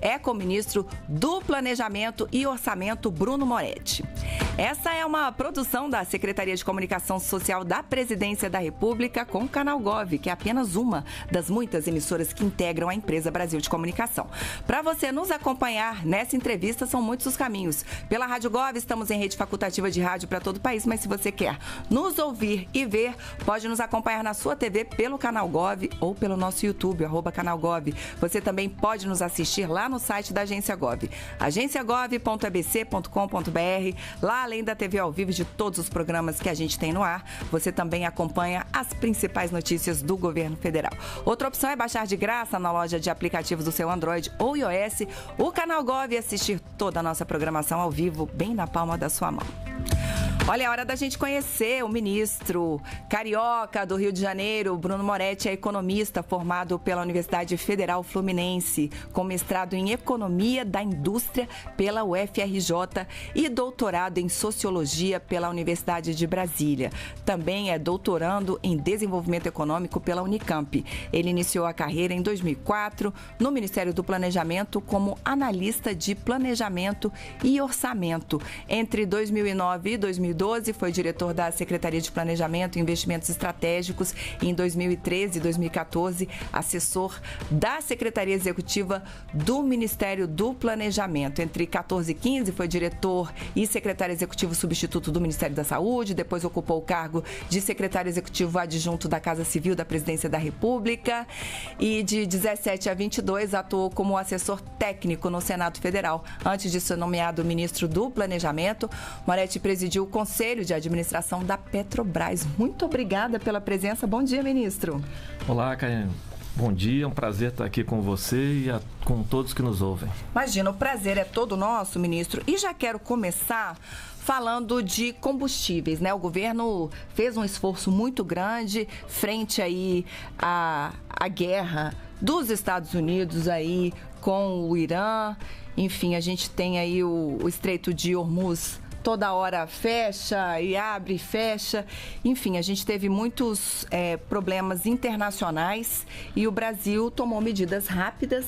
é com o ministro do Planejamento e Orçamento, Bruno Moretti. Essa é uma produção da Secretaria de Comunicação Social da Presidência da República com o Canal Gov, que é apenas uma das muitas emissoras que integram a empresa Brasil de Comunicação. Para você nos acompanhar nessa entrevista, são muitos os caminhos. Pela Rádio Gov, estamos em rede facultativa de rádio para todo o país, mas se você quer nos ouvir e ver, pode nos acompanhar na sua TV pelo Canal Gov ou pelo nosso YouTube, @Canal Gov. Você também pode nos assistir lá no site da Agência Gov, agenciagov.abc.com.br. Lá, além da TV ao vivo de todos os programas que a gente tem no ar, você também acompanha as principais notícias do governo federal. Outra opção é baixar de graça na loja de aplicativos do seu Android ou iOS o Canal Gov e assistir toda a nossa programação ao vivo, bem na palma da sua mão. Olha, é hora da gente conhecer o ministro carioca do Rio de Janeiro. Bruno Moretti é economista formado pela Universidade Federal Fluminense, com mestrado em Economia da Indústria pela UFRJ e doutorado em Sociologia pela Universidade de Brasília. Também é doutorando em Desenvolvimento Econômico pela Unicamp. Ele iniciou a carreira em 2004 no Ministério do Planejamento como analista de planejamento e orçamento. Entre 2009 e 2012, foi diretor da Secretaria de Planejamento e Investimentos Estratégicos e em 2013 e 2014, assessor da Secretaria Executiva do Ministério do Planejamento. Entre 14 e 15, foi diretor e secretário executivo substituto do Ministério da Saúde, depois ocupou o cargo de secretário executivo adjunto da Casa Civil da Presidência da República e de 17 a 22 atuou como assessor técnico no Senado Federal. Antes de ser nomeado ministro do Planejamento, Moretti presidiu o Conselho de Administração da Petrobras. Muito obrigada pela presença. Bom dia, ministro. Olá, Caiane. Bom dia, é um prazer estar aqui com você e com todos que nos ouvem. Imagina, o prazer é todo nosso, ministro. E já quero começar falando de combustíveis, né? O governo fez um esforço muito grande frente aí à guerra dos Estados Unidos aí com o Irã. Enfim, a gente tem aí o Estreito de Hormuz toda hora fecha e abre e fecha. Enfim, a gente teve muitos problemas internacionais e o Brasil tomou medidas rápidas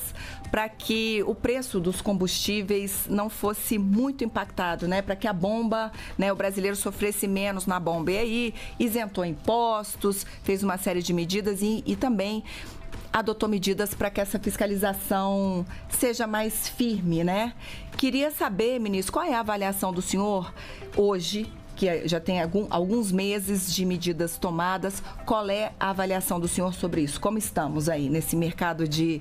para que o preço dos combustíveis não fosse muito impactado, né? Para que a bomba, né, o brasileiro sofresse menos na bomba. E aí isentou impostos, fez uma série de medidas e também adotou medidas para que essa fiscalização seja mais firme, né? Queria saber, ministro, qual é a avaliação do senhor hoje, que já tem alguns meses de medidas tomadas, qual é a avaliação do senhor sobre isso? Como estamos aí nesse mercado de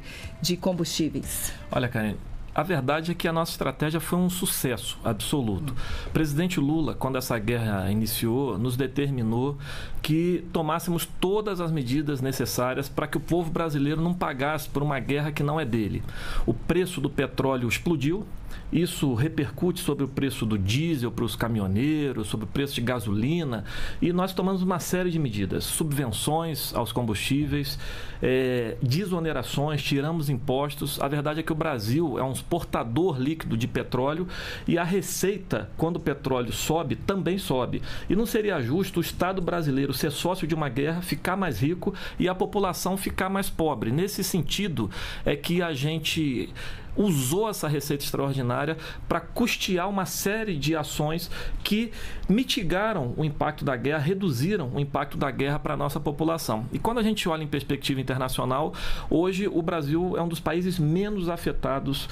combustíveis? Olha, Karen, a verdade é que a nossa estratégia foi um sucesso absoluto. O presidente Lula, quando essa guerra iniciou, nos determinou que tomássemos todas as medidas necessárias para que o povo brasileiro não pagasse por uma guerra que não é dele. O preço do petróleo explodiu. Isso repercute sobre o preço do diesel para os caminhoneiros, sobre o preço de gasolina, e nós tomamos uma série de medidas, subvenções aos combustíveis, desonerações, tiramos impostos. A verdade é que o Brasil é um exportador líquido de petróleo e a receita, quando o petróleo sobe, também sobe. E não seria justo o Estado brasileiro ser sócio de uma guerra, ficar mais rico e a população ficar mais pobre. Nesse sentido é que a gente usou essa receita extraordinária para custear uma série de ações que mitigaram o impacto da guerra, reduziram o impacto da guerra para a nossa população. E quando a gente olha em perspectiva internacional, hoje o Brasil é um dos países menos afetados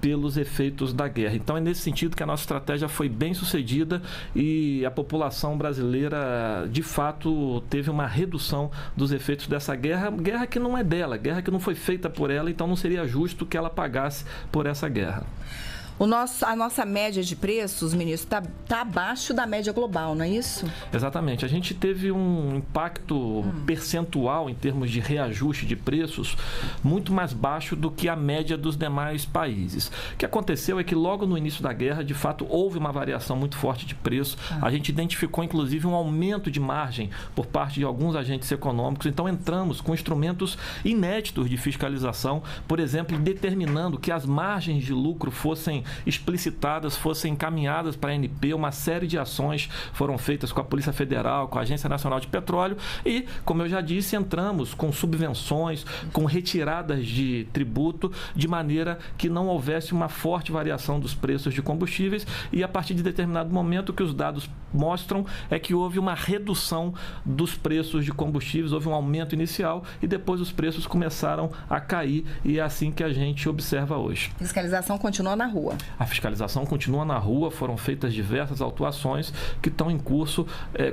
pelos efeitos da guerra. Então é nesse sentido que a nossa estratégia foi bem sucedida e a população brasileira, de fato, teve uma redução dos efeitos dessa guerra que não é dela, guerra que não foi feita por ela, então não seria justo que ela pagasse por essa guerra. A nossa média de preços, ministro, está abaixo da média global, não é isso? Exatamente. A gente teve um impacto percentual em termos de reajuste de preços muito mais baixo do que a média dos demais países. O que aconteceu é que logo no início da guerra, de fato, houve uma variação muito forte de preço. A gente identificou, inclusive, um aumento de margem por parte de alguns agentes econômicos. Então, entramos com instrumentos inéditos de fiscalização, por exemplo, determinando que as margens de lucro fossem explicitadas, fossem encaminhadas para a ANP. Uma série de ações foram feitas com a Polícia Federal, com a Agência Nacional de Petróleo e, como eu já disse, entramos com subvenções, com retiradas de tributo, de maneira que não houvesse uma forte variação dos preços de combustíveis e, a partir de determinado momento, o que os dados mostram é que houve uma redução dos preços de combustíveis, houve um aumento inicial e depois os preços começaram a cair e é assim que a gente observa hoje. A fiscalização continua na rua. A fiscalização continua na rua, foram feitas diversas autuações que estão em curso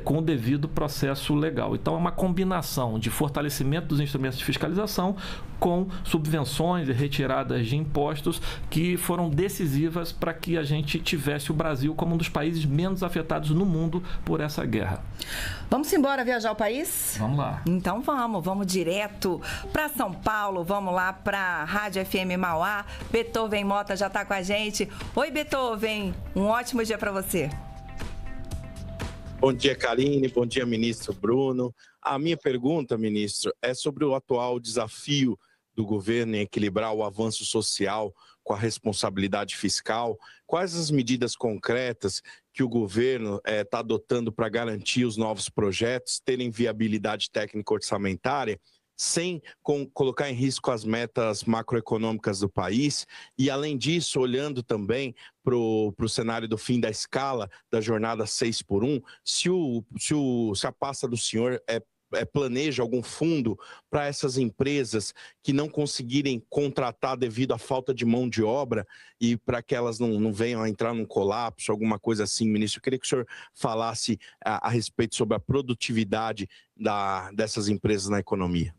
com o devido processo legal. Então é uma combinação de fortalecimento dos instrumentos de fiscalização com subvenções e retiradas de impostos que foram decisivas para que a gente tivesse o Brasil como um dos países menos afetados no mundo por essa guerra. Vamos embora viajar o país? Vamos lá. Então vamos direto para São Paulo, vamos lá para a Rádio FM Mauá. Beethoven Mota já está com a gente. Oi, Beethoven, um ótimo dia para você. Bom dia, Karine. Bom dia, ministro Bruno. A minha pergunta, ministro, é sobre o atual desafio do governo em equilibrar o avanço social com a responsabilidade fiscal. Quais as medidas concretas que o governo está adotando para garantir os novos projetos terem viabilidade técnica orçamentária, sem colocar em risco as metas macroeconômicas do país? E, além disso, olhando também para o cenário do fim da escala da jornada 6x1, se a pasta do senhor planeja algum fundo para essas empresas que não conseguirem contratar devido à falta de mão de obra e para que elas não venham a entrar num colapso, alguma coisa assim, ministro. Eu queria que o senhor falasse a respeito sobre a produtividade dessas empresas na economia.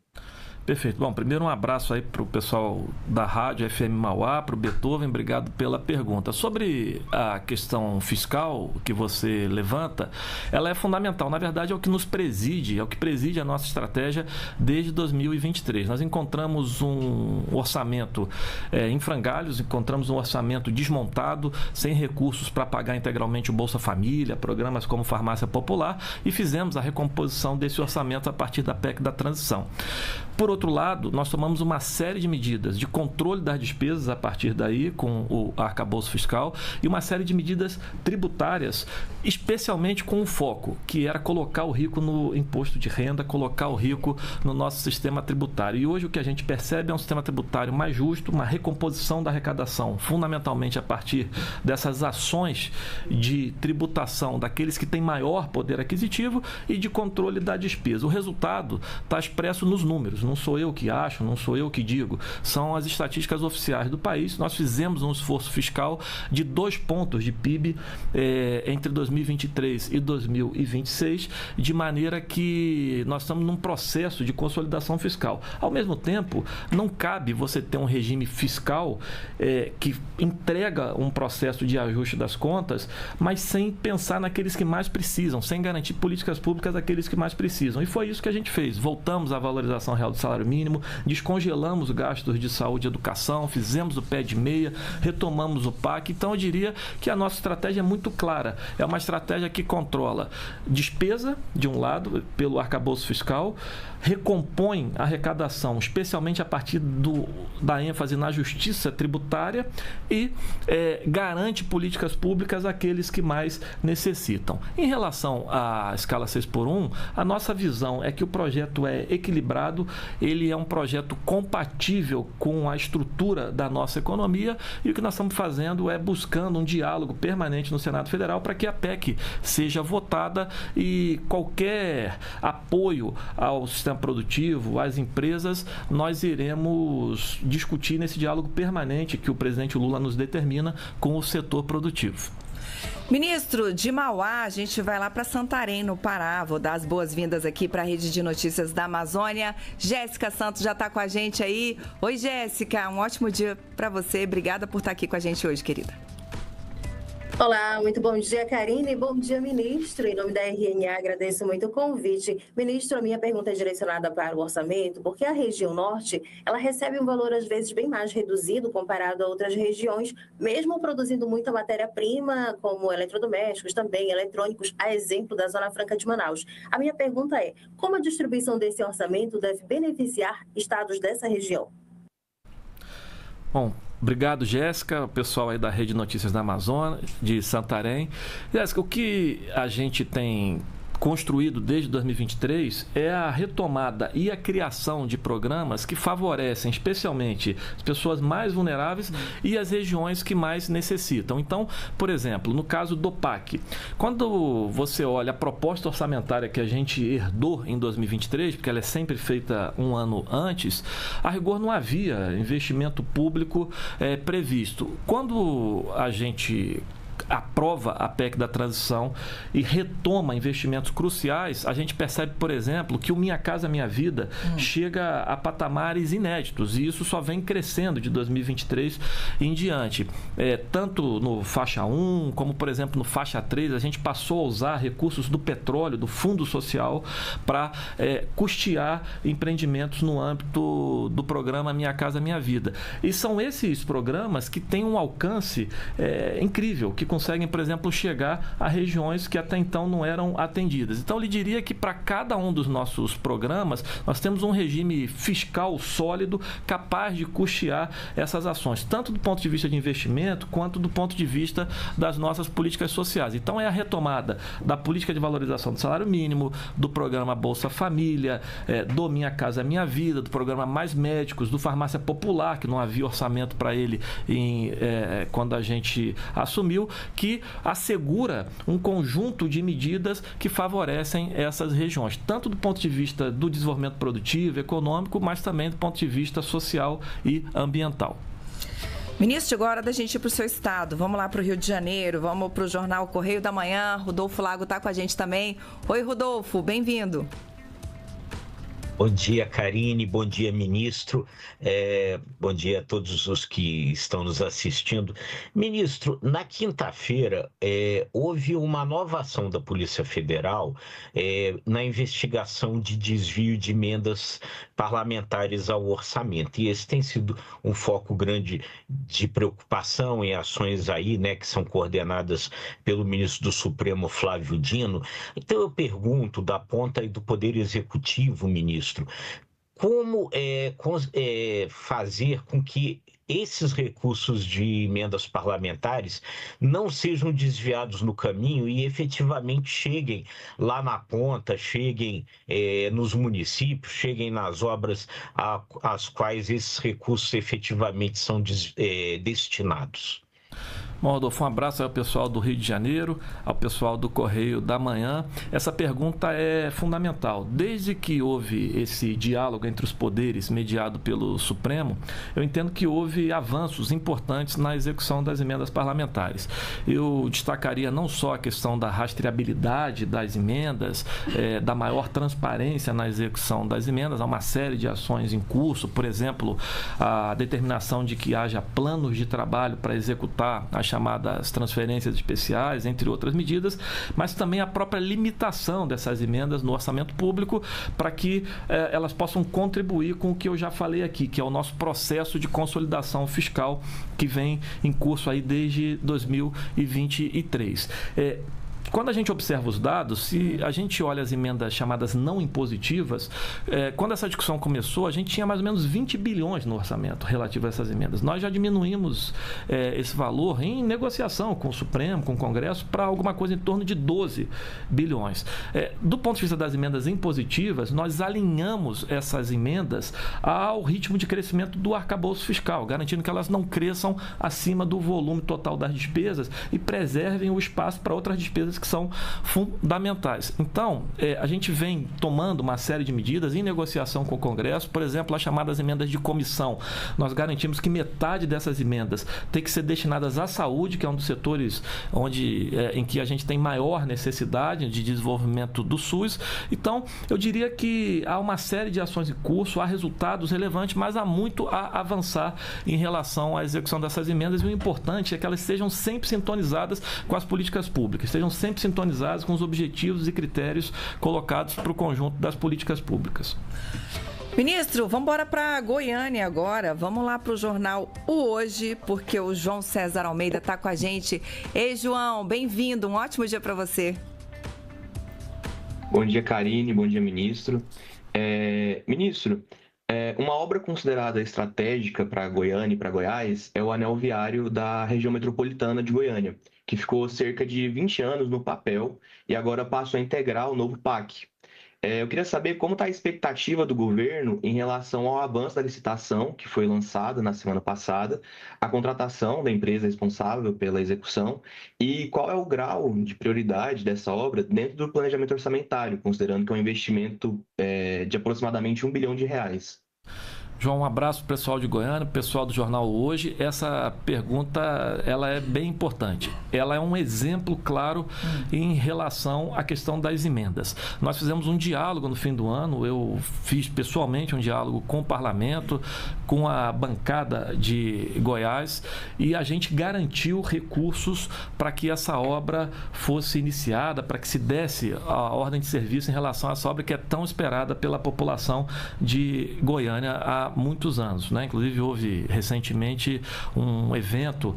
Perfeito. Bom, primeiro um abraço aí para o pessoal da Rádio FM Mauá, para o Beethoven, obrigado pela pergunta. Sobre a questão fiscal que você levanta, ela é fundamental. Na verdade, é o que nos preside, é o que preside a nossa estratégia desde 2023. Nós encontramos um orçamento em frangalhos, encontramos um orçamento desmontado, sem recursos para pagar integralmente o Bolsa Família, programas como Farmácia Popular, e fizemos a recomposição desse orçamento a partir da PEC da transição. Por outro lado, nós tomamos uma série de medidas de controle das despesas a partir daí, com o arcabouço fiscal, e uma série de medidas tributárias, especialmente com um foco, que era colocar o rico no imposto de renda, colocar o rico no nosso sistema tributário. E hoje o que a gente percebe é um sistema tributário mais justo, uma recomposição da arrecadação, fundamentalmente a partir dessas ações de tributação daqueles que têm maior poder aquisitivo e de controle da despesa. O resultado está expresso nos números. Não sou eu que acho, não sou eu que digo. São as estatísticas oficiais do país. Nós fizemos um esforço fiscal de 2 pontos de PIB entre 2023 e 2026, de maneira que nós estamos num processo de consolidação fiscal. Ao mesmo tempo, não cabe você ter um regime fiscal que entrega um processo de ajuste das contas, mas sem pensar naqueles que mais precisam, sem garantir políticas públicas àqueles que mais precisam. E foi isso que a gente fez. Voltamos à valorização real do salário mínimo, descongelamos gastos de saúde e educação, fizemos o pé de meia, retomamos o PAC. Então eu diria que a nossa estratégia é muito clara. É uma estratégia que controla despesa, de um lado, pelo arcabouço fiscal, recompõe a arrecadação, especialmente a partir da ênfase na justiça tributária e garante políticas públicas àqueles que mais necessitam. Em relação à escala 6x1, a nossa visão é que o projeto é equilibrado, ele é um projeto compatível com a estrutura da nossa economia e o que nós estamos fazendo é buscando um diálogo permanente no Senado Federal para que a PEC seja votada e qualquer apoio ao sistema produtivo, às empresas, nós iremos discutir nesse diálogo permanente que o presidente Lula nos determina com o setor produtivo. Ministro, de Mauá, a gente vai lá para Santarém, no Pará. Vou dar as boas-vindas aqui para a Rede de Notícias da Amazônia. Jéssica Santos já está com a gente aí. Oi, Jéssica, um ótimo dia para você. Obrigada por estar aqui com a gente hoje, querida. Olá, muito bom dia, Karine. Bom dia, ministro. Em nome da RNA, agradeço muito o convite. Ministro, a minha pergunta é direcionada para o orçamento, porque a região norte, ela recebe um valor, às vezes, bem mais reduzido comparado a outras regiões, mesmo produzindo muita matéria-prima, como eletrodomésticos, também eletrônicos, a exemplo da Zona Franca de Manaus. A minha pergunta é, como a distribuição desse orçamento deve beneficiar estados dessa região? Bom, Obrigado, Jéssica, o pessoal aí da Rede Notícias da Amazônia, de Santarém. Jéssica, o que a gente tem construído desde 2023 é a retomada e a criação de programas que favorecem especialmente as pessoas mais vulneráveis e as regiões que mais necessitam. Então, por exemplo, no caso do PAC, quando você olha a proposta orçamentária que a gente herdou em 2023, porque ela é sempre feita um ano antes, a rigor não havia investimento público previsto. Quando a gente aprova a PEC da transição e retoma investimentos cruciais, a gente percebe, por exemplo, que o Minha Casa Minha Vida chega a patamares inéditos, e isso só vem crescendo de 2023 em diante. Tanto no faixa 1, como, por exemplo, no faixa 3, a gente passou a usar recursos do petróleo, do Fundo Social, para custear empreendimentos no âmbito do programa Minha Casa Minha Vida. E são esses programas que têm um alcance incrível, que conseguem, por exemplo, chegar a regiões que até então não eram atendidas. Então, eu lhe diria que para cada um dos nossos programas, nós temos um regime fiscal sólido, capaz de custear essas ações, tanto do ponto de vista de investimento, quanto do ponto de vista das nossas políticas sociais. Então, é a retomada da política de valorização do salário mínimo, do programa Bolsa Família, do Minha Casa Minha Vida, do programa Mais Médicos, do Farmácia Popular, que não havia orçamento para ele quando a gente assumiu, que assegura um conjunto de medidas que favorecem essas regiões, tanto do ponto de vista do desenvolvimento produtivo, econômico, mas também do ponto de vista social e ambiental. Ministro, agora da gente ir para o seu estado, vamos lá para o Rio de Janeiro, vamos para o jornal Correio da Manhã. Rodolfo Lago está com a gente também. Oi, Rodolfo, bem-vindo. Bom dia, Karine. Bom dia, ministro. Bom dia a todos os que estão nos assistindo. Ministro, na quinta-feira, houve uma nova ação da Polícia Federal na investigação de desvio de emendas parlamentares ao orçamento. E esse tem sido um foco grande de preocupação em ações aí, né, que são coordenadas pelo ministro do Supremo, Flávio Dino. Então, eu pergunto da ponta aí do Poder Executivo, ministro, como fazer com que esses recursos de emendas parlamentares não sejam desviados no caminho e efetivamente cheguem lá na ponta, cheguem nos municípios, cheguem nas obras às quais esses recursos efetivamente são destinados? Bom, Rodolfo, um abraço ao pessoal do Rio de Janeiro, ao pessoal do Correio da Manhã. Essa pergunta é fundamental. Desde que houve esse diálogo entre os poderes mediado pelo Supremo, eu entendo que houve avanços importantes na execução das emendas parlamentares. Eu destacaria não só a questão da rastreabilidade das emendas, da maior transparência na execução das emendas, há uma série de ações em curso, por exemplo, a determinação de que haja planos de trabalho para executar as chamadas transferências especiais, entre outras medidas, mas também a própria limitação dessas emendas no orçamento público para que elas possam contribuir com o que eu já falei aqui, que é o nosso processo de consolidação fiscal que vem em curso aí desde 2023. Quando a gente observa os dados, se a gente olha as emendas chamadas não impositivas, quando essa discussão começou, a gente tinha mais ou menos 20 bilhões no orçamento relativo a essas emendas. Nós já diminuímos esse valor em negociação com o Supremo, com o Congresso, para alguma coisa em torno de 12 bilhões. Do ponto de vista das emendas impositivas, nós alinhamos essas emendas ao ritmo de crescimento do arcabouço fiscal, garantindo que elas não cresçam acima do volume total das despesas e preservem o espaço para outras despesas que são fundamentais. Então, a gente vem tomando uma série de medidas em negociação com o Congresso, por exemplo, as chamadas emendas de comissão. Nós garantimos que metade dessas emendas tem que ser destinadas à saúde, que é um dos setores em que a gente tem maior necessidade de desenvolvimento do SUS. Então, eu diria que há uma série de ações em curso, há resultados relevantes, mas há muito a avançar em relação à execução dessas emendas, e o importante é que elas sejam sempre sintonizadas com as políticas públicas, sejam sempre sintonizados com os objetivos e critérios colocados para o conjunto das políticas públicas. Ministro, vamos embora para Goiânia agora. Vamos lá para o jornal O Hoje, porque o João César Almeida está com a gente. Ei, João, bem-vindo. Um ótimo dia para você. Bom dia, Karine. Bom dia, ministro. Ministro, Uma obra considerada estratégica para Goiânia e para Goiás é o anel viário da região metropolitana de Goiânia, que ficou cerca de 20 anos no papel e agora passou a integrar o novo PAC. Eu queria saber como está a expectativa do governo em relação ao avanço da licitação que foi lançada na semana passada, a contratação da empresa responsável pela execução e qual é o grau de prioridade dessa obra dentro do planejamento orçamentário, considerando que é um investimento de aproximadamente R$ 1 bilhão. João, um abraço para o pessoal de Goiânia, pessoal do Jornal Hoje. Essa pergunta ela é bem importante. Ela é um exemplo claro em relação à questão das emendas. Nós fizemos um diálogo no fim do ano, eu fiz pessoalmente um diálogo com o parlamento, com a bancada de Goiás, e a gente garantiu recursos para que essa obra fosse iniciada, para que se desse a ordem de serviço em relação a essa obra que é tão esperada pela população de Goiânia há muitos anos, né? Inclusive houve recentemente um evento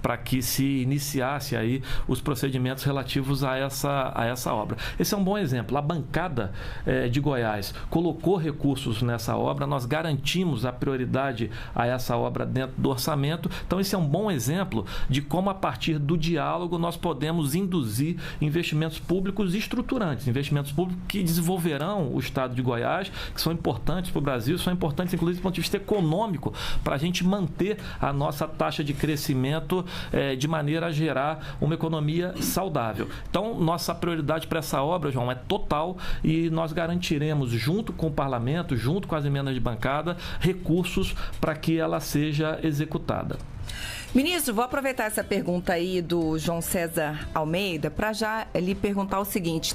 para que se iniciasse aí os procedimentos relativos a essa obra. Esse é um bom exemplo. A bancada de Goiás colocou recursos nessa obra, nós garantimos a prioridade a essa obra dentro do orçamento. Então esse é um bom exemplo de como a partir do diálogo nós podemos induzir investimentos públicos estruturantes, investimentos públicos que desenvolverão o estado de Goiás, que são importantes para o Brasil, são importantes inclusive do ponto de vista econômico, para a gente manter a nossa taxa de crescimento de maneira a gerar uma economia saudável. Então, nossa prioridade para essa obra, João, é total e nós garantiremos, junto com o parlamento, junto com as emendas de bancada, recursos para que ela seja executada. Ministro, vou aproveitar essa pergunta aí do João César Almeida para já lhe perguntar o seguinte: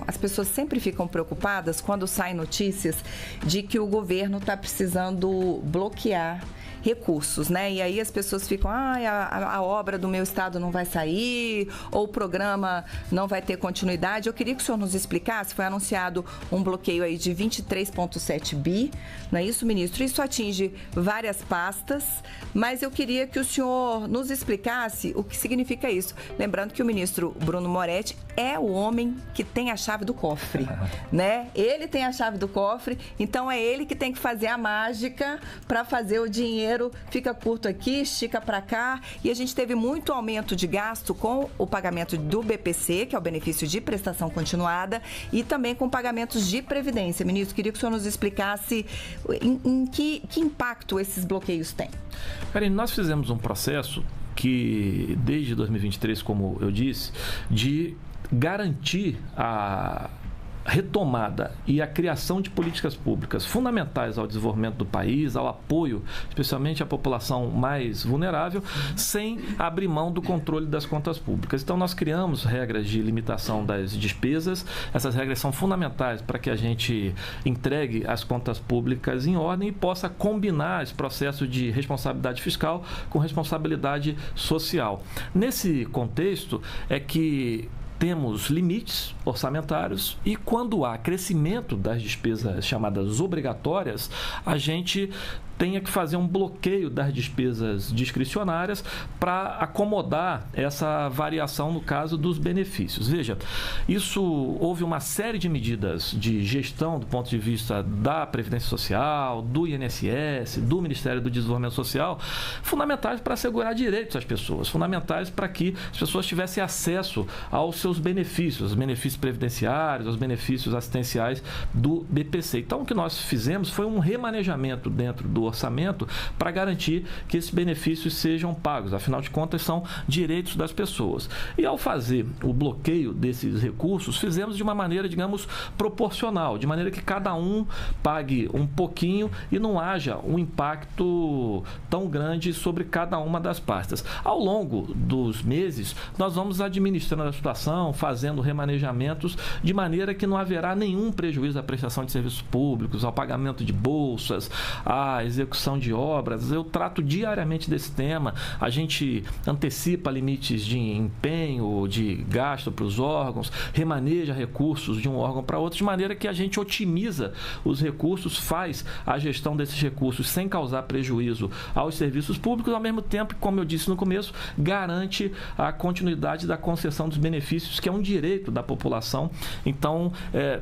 as pessoas sempre ficam preocupadas quando saem notícias de que o governo está precisando bloquear recursos, né? E aí as pessoas ficam, a obra do meu estado não vai sair, ou o programa não vai ter continuidade. Eu queria que o senhor nos explicasse, foi anunciado um bloqueio aí de 23,7 bi, não é isso, ministro? Isso atinge várias pastas, mas eu queria que o senhor nos explicasse o que significa isso. Lembrando que o ministro Bruno Moretti é o homem que tem a chave do cofre, né? Ele tem a chave do cofre, então é ele que tem que fazer a mágica para fazer o dinheiro fica curto aqui, estica para cá, e a gente teve muito aumento de gasto com o pagamento do BPC, que é o benefício de prestação continuada, e também com pagamentos de previdência. Ministro, queria que o senhor nos explicasse que impacto esses bloqueios têm. Karine, nós fizemos um processo que, desde 2023, como eu disse, de garantir a retomada e a criação de políticas públicas fundamentais ao desenvolvimento do país, ao apoio, especialmente à população mais vulnerável, sem abrir mão do controle das contas públicas. Então, nós criamos regras de limitação das despesas. Essas regras são fundamentais para que a gente entregue as contas públicas em ordem e possa combinar esse processo de responsabilidade fiscal com responsabilidade social. Nesse contexto é que temos limites orçamentários e quando há crescimento das despesas chamadas obrigatórias, a gente tenha que fazer um bloqueio das despesas discricionárias para acomodar essa variação no caso dos benefícios. Veja, houve uma série de medidas de gestão do ponto de vista da Previdência Social, do INSS, do Ministério do Desenvolvimento Social, fundamentais para assegurar direitos às pessoas, fundamentais para que as pessoas tivessem acesso aos seus benefícios, os benefícios previdenciários, os benefícios assistenciais do BPC. Então, o que nós fizemos foi um remanejamento dentro do orçamento para garantir que esses benefícios sejam pagos. Afinal de contas, são direitos das pessoas. E ao fazer o bloqueio desses recursos, fizemos de uma maneira, digamos, proporcional, de maneira que cada um pague um pouquinho e não haja um impacto tão grande sobre cada uma das pastas. Ao longo dos meses, nós vamos administrando a situação, fazendo remanejamentos, de maneira que não haverá nenhum prejuízo à prestação de serviços públicos, ao pagamento de bolsas, à execução de obras. Eu trato diariamente desse tema, a gente antecipa limites de empenho, de gasto para os órgãos, remaneja recursos de um órgão para outro, de maneira que a gente otimiza os recursos, faz a gestão desses recursos sem causar prejuízo aos serviços públicos, ao mesmo tempo que, como eu disse no começo, garante a continuidade da concessão dos benefícios, que é um direito da população. Então,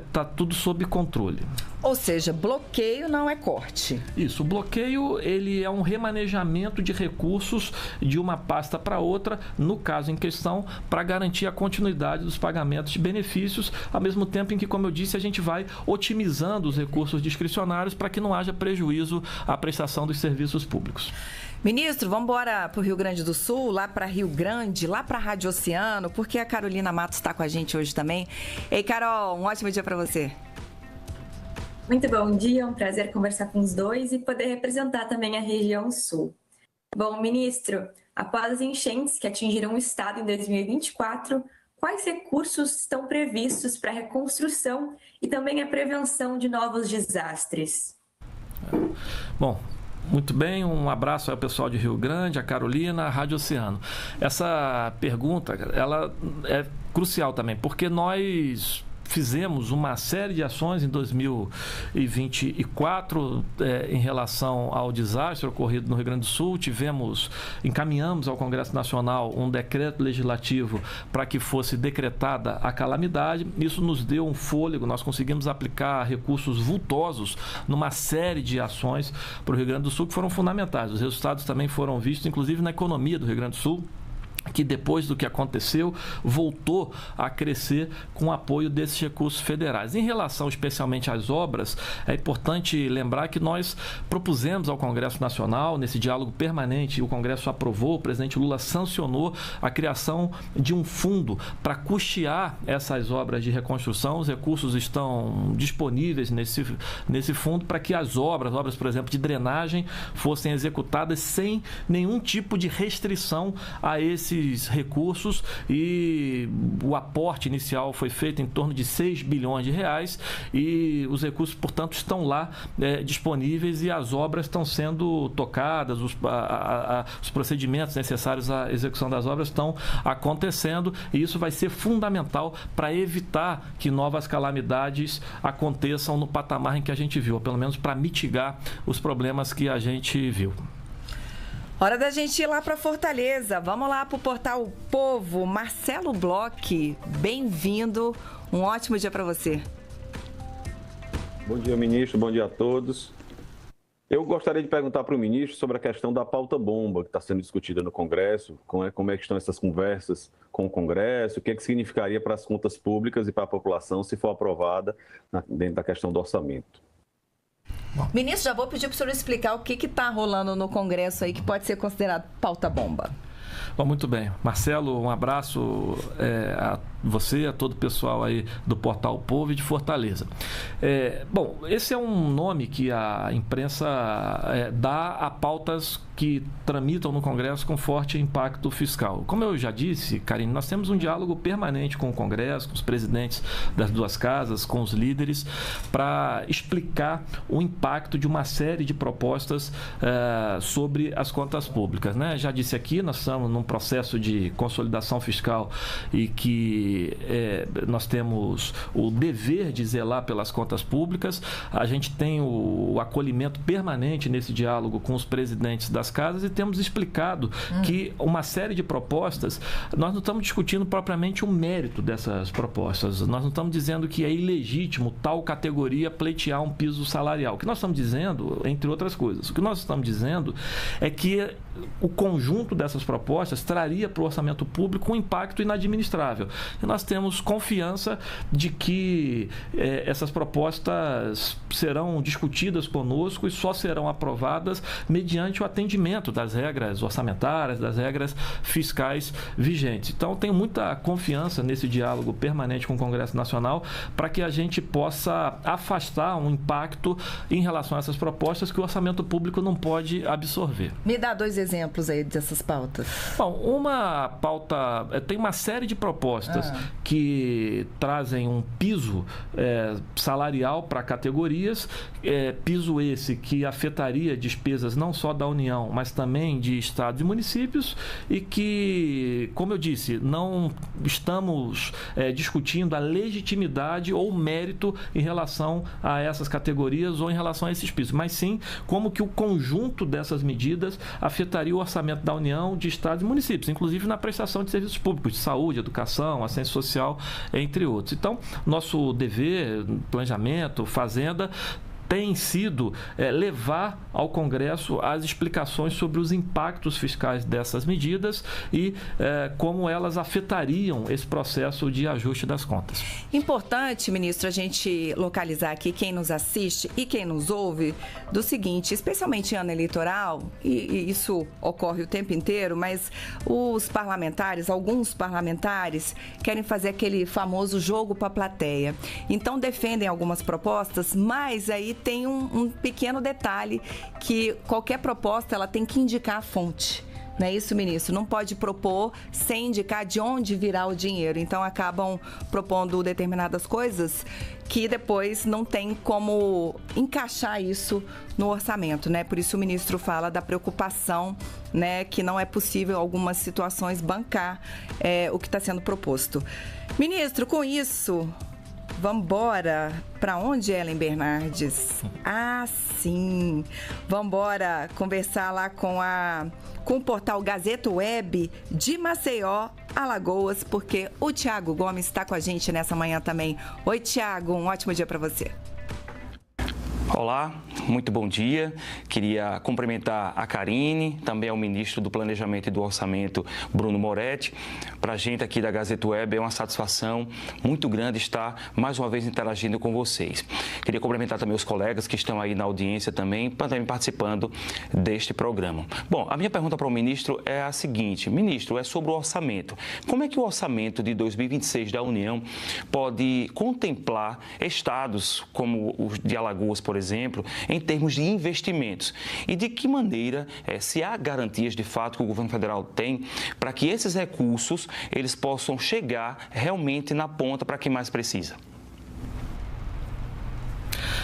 está tudo sob controle. Ou seja, bloqueio não é corte. Isso, o bloqueio ele é um remanejamento de recursos de uma pasta para outra, no caso em questão, para garantir a continuidade dos pagamentos de benefícios, ao mesmo tempo em que, como eu disse, a gente vai otimizando os recursos discricionários para que não haja prejuízo à prestação dos serviços públicos. Ministro, vamos embora para o Rio Grande do Sul, lá para Rio Grande, lá para a Rádio Oceano, porque a Carolina Matos está com a gente hoje também. Ei, Carol, um ótimo dia para você. Muito bom dia, é um prazer conversar com os dois e poder representar também a região sul. Bom, ministro, após as enchentes que atingiram o estado em 2024, quais recursos estão previstos para a reconstrução e também a prevenção de novos desastres? Bom, muito bem, um abraço ao pessoal de Rio Grande, a Carolina, a Rádio Oceano. Essa pergunta, ela é crucial também, porque nós fizemos uma série de ações em 2024 em relação ao desastre ocorrido no Rio Grande do Sul. Encaminhamos ao Congresso Nacional um decreto legislativo para que fosse decretada a calamidade. Isso nos deu um fôlego, nós conseguimos aplicar recursos vultosos numa série de ações para o Rio Grande do Sul que foram fundamentais. Os resultados também foram vistos, inclusive na economia do Rio Grande do Sul, que depois do que aconteceu, voltou a crescer com o apoio desses recursos federais. Em relação especialmente às obras, é importante lembrar que nós propusemos ao Congresso Nacional, nesse diálogo permanente, o Congresso aprovou, o presidente Lula sancionou a criação de um fundo para custear essas obras de reconstrução. Os recursos estão disponíveis nesse fundo para que as obras, por exemplo, de drenagem, fossem executadas sem nenhum tipo de restrição a esses recursos, e o aporte inicial foi feito em torno de 6 bilhões de reais e os recursos, portanto, estão lá disponíveis e as obras estão sendo tocadas, os procedimentos necessários à execução das obras estão acontecendo, e isso vai ser fundamental para evitar que novas calamidades aconteçam no patamar em que a gente viu, ou pelo menos para mitigar os problemas que a gente viu. Hora da gente ir lá para Fortaleza. Vamos lá para o Portal O Povo. Marcelo Bloch, bem-vindo. Um ótimo dia para você. Bom dia, ministro. Bom dia a todos. Eu gostaria de perguntar para o ministro sobre a questão da pauta-bomba que está sendo discutida no Congresso. Como é que estão essas conversas com o Congresso? O que significaria para as contas públicas e para a população se for aprovada dentro da questão do orçamento? Ministro, já vou pedir para o senhor explicar o que está rolando no Congresso aí que pode ser considerado pauta-bomba. Bom, muito bem. Marcelo, um abraço a você, a todo o pessoal aí do Portal O Povo e de Fortaleza. Bom, esse é um nome que a imprensa dá a pautas que tramitam no Congresso com forte impacto fiscal. Como eu já disse, Karine, nós temos um diálogo permanente com o Congresso, com os presidentes das duas casas, com os líderes, para explicar o impacto de uma série de propostas sobre as contas públicas, né? Já disse aqui, nós estamos num processo de consolidação fiscal e que nós temos o dever de zelar pelas contas públicas. A gente tem o acolhimento permanente nesse diálogo com os presidentes das casas e temos explicado que uma série de propostas, nós não estamos discutindo propriamente o mérito dessas propostas, nós não estamos dizendo que é ilegítimo tal categoria pleitear um piso salarial. O que nós estamos dizendo, entre outras coisas, o que nós estamos dizendo é que o conjunto dessas propostas traria para o orçamento público um impacto inadministrável. E nós temos confiança de que essas propostas serão discutidas conosco e só serão aprovadas mediante o atendimento das regras orçamentárias, das regras fiscais vigentes. Então, tenho muita confiança nesse diálogo permanente com o Congresso Nacional para que a gente possa afastar um impacto em relação a essas propostas que o orçamento público não pode absorver. Me dá 2 exemplos aí dessas pautas. Bom, uma pauta... Tem uma série de propostas que trazem um piso salarial para categorias, piso esse que afetaria despesas não só da União, União, mas também de estados e municípios, e que, como eu disse, não estamos discutindo a legitimidade ou mérito em relação a essas categorias ou em relação a esses pisos, mas sim como que o conjunto dessas medidas afetaria o orçamento da União, de estados e municípios, inclusive na prestação de serviços públicos, de saúde, educação, assistência social, entre outros. Então, nosso dever, planejamento, fazenda, tem sido levar ao Congresso as explicações sobre os impactos fiscais dessas medidas e como elas afetariam esse processo de ajuste das contas. Importante, ministro, a gente localizar aqui quem nos assiste e quem nos ouve do seguinte, especialmente em ano eleitoral, e isso ocorre o tempo inteiro, mas os parlamentares, alguns parlamentares, querem fazer aquele famoso jogo para a plateia. Então, defendem algumas propostas, mas aí tem um pequeno detalhe que qualquer proposta ela tem que indicar a fonte. Não é isso, ministro? Não pode propor sem indicar de onde virá o dinheiro. Então, acabam propondo determinadas coisas que depois não tem como encaixar isso no orçamento, né? Por isso o ministro fala da preocupação, né, que não é possível em algumas situações bancar o que está sendo proposto. Ministro, com isso... Vamos embora. Para onde, Ellen Bernardes? Ah, sim. Vamos embora conversar lá com o portal Gazeta Web de Maceió, Alagoas, porque o Tiago Gomes está com a gente nessa manhã também. Oi, Tiago, um ótimo dia para você. Olá, muito bom dia. Queria cumprimentar a Karine, também ao ministro do Planejamento e do Orçamento, Bruno Moretti. Para a gente aqui da Gazeta Web é uma satisfação muito grande estar mais uma vez interagindo com vocês. Queria cumprimentar também os colegas que estão aí na audiência também participando deste programa. Bom, a minha pergunta para o ministro é a seguinte. Ministro, é sobre o orçamento. Como é que o orçamento de 2026 da União pode contemplar estados como o de Alagoas, por exemplo, em termos de investimentos? E de que maneira, se há garantias de fato que o governo federal tem para que esses recursos eles possam chegar realmente na ponta para quem mais precisa?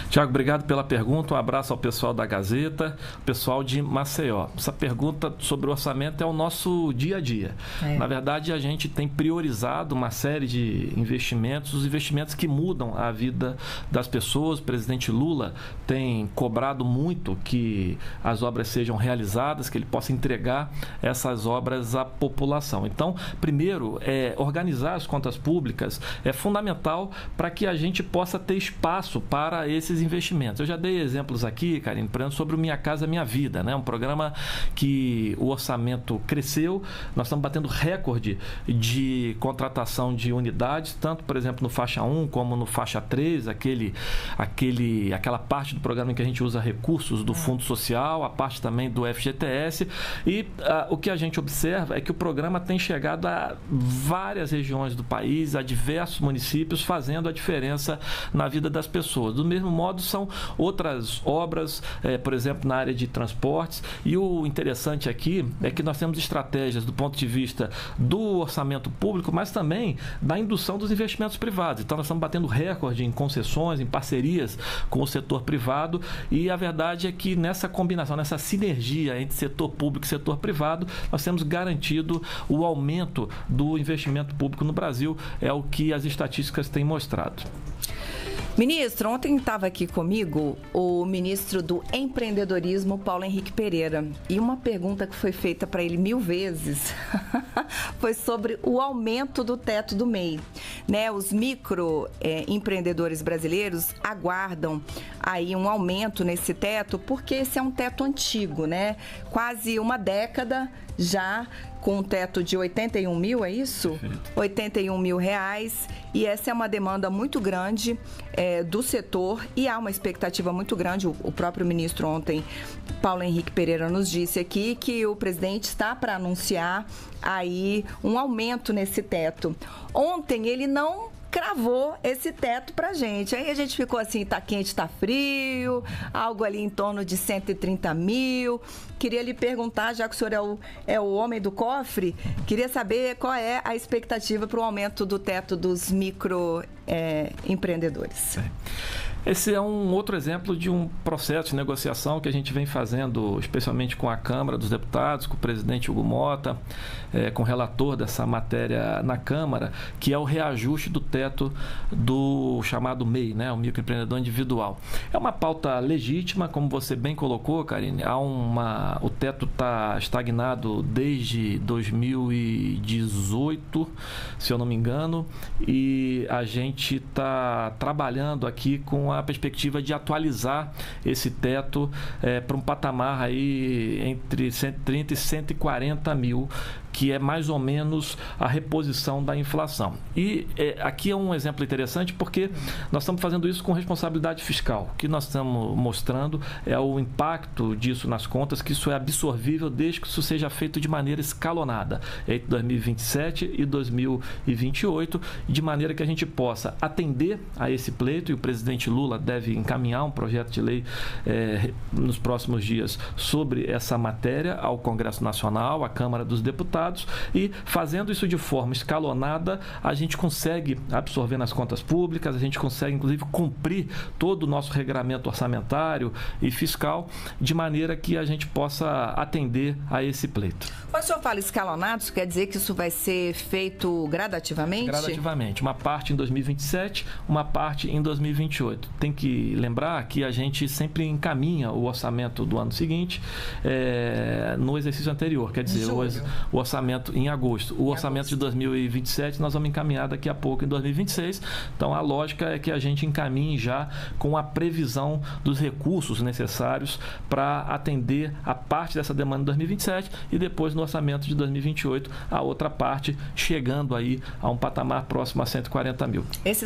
Tiago, obrigado pela pergunta, um abraço ao pessoal da Gazeta, pessoal de Maceió. Essa pergunta sobre o orçamento é o nosso dia a dia. Na verdade, a gente tem priorizado uma série de investimentos, os investimentos que mudam a vida das pessoas. O presidente Lula tem cobrado muito que as obras sejam realizadas, que ele possa entregar essas obras à população. Então, primeiro, organizar as contas públicas é fundamental para que a gente possa ter espaço para esses investimentos. Eu já dei exemplos aqui, Karine, sobre o Minha Casa Minha Vida, né? Um programa que o orçamento cresceu, nós estamos batendo recorde de contratação de unidades, tanto, por exemplo, no faixa 1 como no faixa 3, aquela parte do programa em que a gente usa recursos do Fundo Social, a parte também do FGTS, e o que a gente observa é que o programa tem chegado a várias regiões do país, a diversos municípios, fazendo a diferença na vida das pessoas. Do mesmo modo, são outras obras, por exemplo, na área de transportes, e o interessante aqui é que nós temos estratégias do ponto de vista do orçamento público, mas também da indução dos investimentos privados. Então, nós estamos batendo recorde em concessões, em parcerias com o setor privado, e a verdade é que nessa combinação, nessa sinergia entre setor público e setor privado, nós temos garantido o aumento do investimento público no Brasil, é o que as estatísticas têm mostrado. Ministro, ontem estava aqui comigo o ministro do Empreendedorismo, Paulo Henrique Pereira, e uma pergunta que foi feita para ele 1000 vezes foi sobre o aumento do teto do MEI. Né? Os microempreendedores brasileiros aguardam aí um aumento nesse teto, porque esse é um teto antigo, né? Quase uma década já, com um teto de 81 mil, é isso? Perfeito. 81 mil reais, e essa é uma demanda muito grande do setor, e há uma expectativa muito grande. O próprio ministro ontem, Paulo Henrique Pereira, nos disse aqui que o presidente está para anunciar aí um aumento nesse teto. Ontem ele não cravou esse teto pra gente. Aí a gente ficou assim, tá quente, tá frio, algo ali em torno de 130 mil. Queria lhe perguntar, já que o senhor é o homem do cofre, queria saber qual é a expectativa para o aumento do teto dos microempreendedores empreendedores. Esse é um outro exemplo de um processo de negociação que a gente vem fazendo, especialmente com a Câmara dos Deputados, com o presidente Hugo Mota, com o relator dessa matéria na Câmara, que é o reajuste do teto do chamado MEI, né, o microempreendedor individual. É uma pauta legítima, como você bem colocou, Karine. O teto está estagnado desde 2018, se eu não me engano, e a gente está trabalhando aqui com a perspectiva de atualizar esse teto para um patamar aí entre 130 e 140 mil, que é mais ou menos a reposição da inflação. E aqui é um exemplo interessante porque nós estamos fazendo isso com responsabilidade fiscal. O que nós estamos mostrando é o impacto disso nas contas, que isso é absorvível desde que isso seja feito de maneira escalonada, entre 2027 e 2028, de maneira que a gente possa atender a esse pleito, e o presidente Lula deve encaminhar um projeto de lei nos próximos dias sobre essa matéria ao Congresso Nacional, à Câmara dos Deputados, e fazendo isso de forma escalonada, a gente consegue absorver nas contas públicas, a gente consegue, inclusive, cumprir todo o nosso regramento orçamentário e fiscal, de maneira que a gente possa atender a esse pleito. Quando o senhor fala escalonado, isso quer dizer que isso vai ser feito gradativamente? Gradativamente. Uma parte em 2027, uma parte em 2028. Tem que lembrar que a gente sempre encaminha o orçamento do ano seguinte no exercício anterior, quer dizer, o orçamento em agosto. O orçamento de 2027 nós vamos encaminhar daqui a pouco em 2026. Então, a lógica é que a gente encaminhe já com a previsão dos recursos necessários para atender a parte dessa demanda em 2027 e depois no orçamento de 2028 a outra parte, chegando aí a um patamar próximo a 140 mil. Esse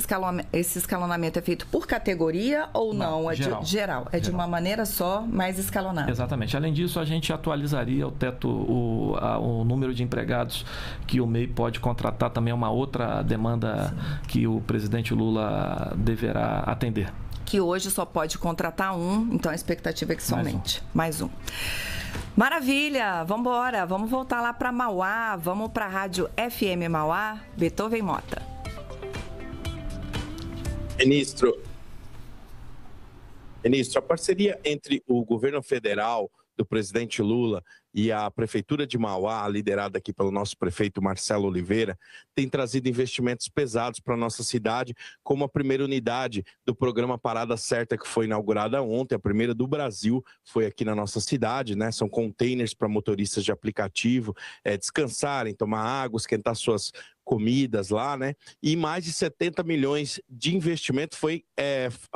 escalonamento é feito por categoria ou não? Geral. É de uma maneira só, mais escalonada. Exatamente. Além disso, a gente atualizaria o teto, o número de empregados que o MEI pode contratar, também é uma outra demanda que o presidente Lula deverá atender. Que hoje só pode contratar um, então a expectativa é que somente mais um. Maravilha, vamos embora, vamos voltar lá para Mauá, vamos para a Rádio FM Mauá, Beethoven Mota. Ministro, a parceria entre o governo federal do presidente Lula e a Prefeitura de Mauá, liderada aqui pelo nosso prefeito Marcelo Oliveira, tem trazido investimentos pesados para a nossa cidade, como a primeira unidade do programa Parada Certa, que foi inaugurada ontem, a primeira do Brasil, foi aqui na nossa cidade, né? São containers para motoristas de aplicativo descansarem, tomar água, esquentar suas comidas lá, né? E mais de 70 milhões de investimento foi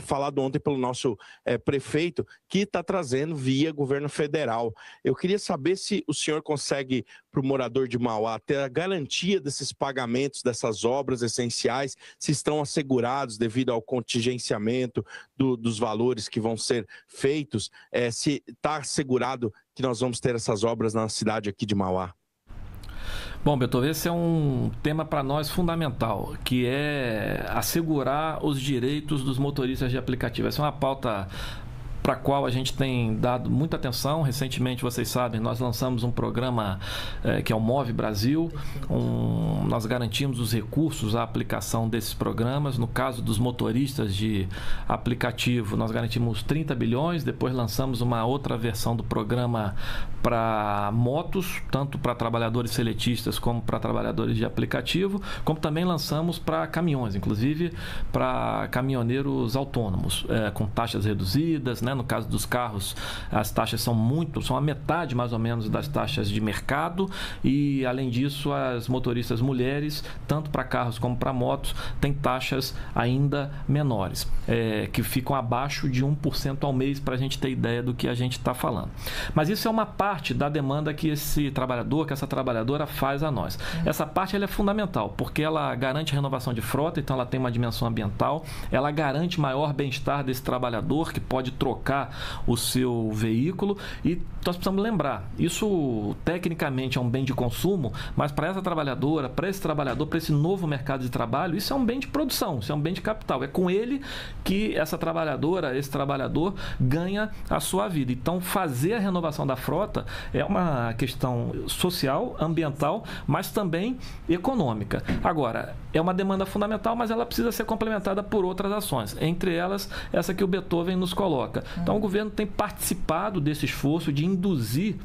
falado ontem pelo nosso prefeito, que está trazendo via governo federal. Eu queria saber se o senhor consegue, para o morador de Mauá, ter a garantia desses pagamentos, dessas obras essenciais, se estão assegurados devido ao contingenciamento dos valores que vão ser feitos, se está assegurado que nós vamos ter essas obras na cidade aqui de Mauá. Bom, Beethoven, esse é um tema para nós fundamental, que é assegurar os direitos dos motoristas de aplicativo. Essa é uma pauta para a qual a gente tem dado muita atenção. Recentemente, vocês sabem, nós lançamos um programa que é o Move Brasil. Nós garantimos os recursos à aplicação desses programas. No caso dos motoristas de aplicativo, nós garantimos 30 bilhões. Depois lançamos uma outra versão do programa para motos, tanto para trabalhadores seletistas como para trabalhadores de aplicativo, como também lançamos para caminhões, inclusive para caminhoneiros autônomos, com taxas reduzidas, né? No caso dos carros, as taxas são a metade mais ou menos das taxas de mercado, e além disso as motoristas mulheres, tanto para carros como para motos, têm taxas ainda menores, que ficam abaixo de 1% ao mês, para a gente ter ideia do que a gente está falando. Mas isso é uma parte da demanda que esse trabalhador, que essa trabalhadora faz a nós. Essa parte ela é fundamental, porque ela garante a renovação de frota, então ela tem uma dimensão ambiental, ela garante maior bem-estar desse trabalhador, que pode trocar trocar o seu veículo. E nós precisamos lembrar, isso tecnicamente é um bem de consumo, mas para essa trabalhadora, para esse trabalhador, para esse novo mercado de trabalho, isso é um bem de produção, isso é um bem de capital. É com ele que essa trabalhadora, esse trabalhador ganha a sua vida. Então, fazer a renovação da frota é uma questão social, ambiental, mas também econômica. Agora, é uma demanda fundamental, mas ela precisa ser complementada por outras ações, entre elas essa que o Beethoven nos coloca. Então, o governo tem participado desse esforço de induzir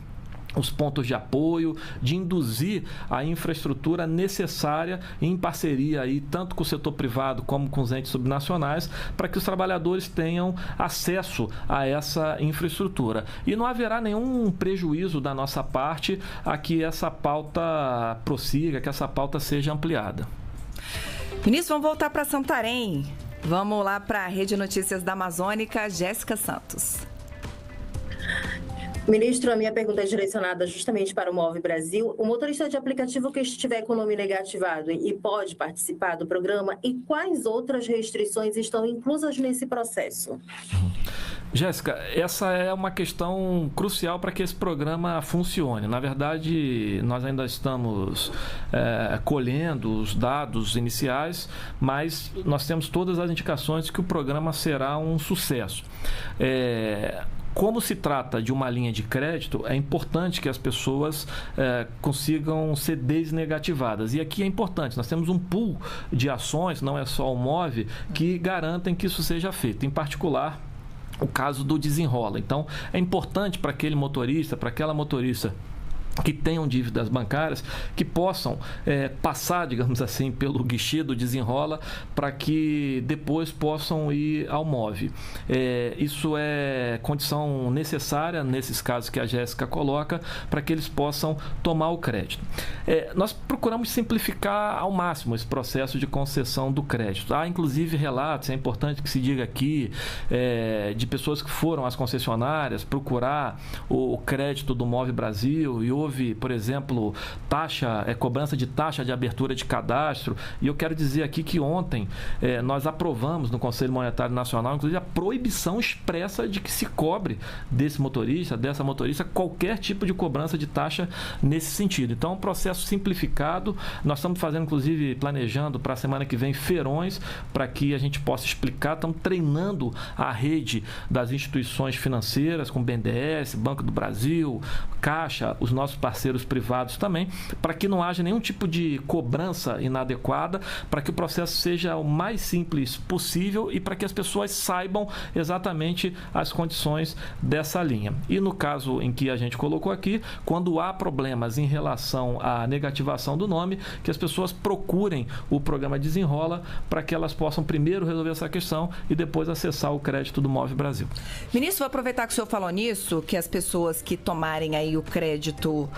os pontos de apoio, de induzir a infraestrutura necessária em parceria aí, tanto com o setor privado como com os entes subnacionais, para que os trabalhadores tenham acesso a essa infraestrutura. E não haverá nenhum prejuízo da nossa parte a que essa pauta prossiga, que essa pauta seja ampliada. Ministro, vamos voltar para Santarém. Vamos lá para a Rede Notícias da Amazônica, Jéssica Santos. Ministro, a minha pergunta é direcionada justamente para o Move Brasil. O motorista de aplicativo que estiver com o nome negativado e pode participar do programa, e quais outras restrições estão inclusas nesse processo? Jéssica, essa é uma questão crucial para que esse programa funcione. Na verdade, nós ainda estamos colhendo os dados iniciais, mas nós temos todas as indicações que o programa será um sucesso. Como se trata de uma linha de crédito, é importante que as pessoas consigam ser desnegativadas. E aqui é importante, nós temos um pool de ações, não é só o Move, que garantem que isso seja feito. Em particular, o caso do Desenrola. Então, é importante para aquele motorista, para aquela motorista que tenham dívidas bancárias, que possam passar, digamos assim, pelo guichê do Desenrola, para que depois possam ir ao Move. Isso é condição necessária, nesses casos que a Jéssica coloca, para que eles possam tomar o crédito. Nós procuramos simplificar ao máximo esse processo de concessão do crédito. Há, inclusive, relatos, é importante que se diga aqui, de pessoas que foram às concessionárias procurar o crédito do Move Brasil e houve, por exemplo, cobrança de taxa de abertura de cadastro. E eu quero dizer aqui que ontem nós aprovamos no Conselho Monetário Nacional, inclusive, a proibição expressa de que se cobre desse motorista, dessa motorista, qualquer tipo de cobrança de taxa nesse sentido. Então, é um processo simplificado. Nós estamos fazendo, inclusive, planejando para a semana que vem feirões para que a gente possa explicar. Estamos treinando a rede das instituições financeiras, com BNDES, Banco do Brasil, Caixa, os nossos parceiros privados também, para que não haja nenhum tipo de cobrança inadequada, para que o processo seja o mais simples possível e para que as pessoas saibam exatamente as condições dessa linha. E no caso em que a gente colocou aqui, quando há problemas em relação à negativação do nome, que as pessoas procurem o programa Desenrola para que elas possam primeiro resolver essa questão e depois acessar o crédito do Move Brasil. Ministro, vou aproveitar que o senhor falou nisso, que as pessoas que tomarem aí o crédito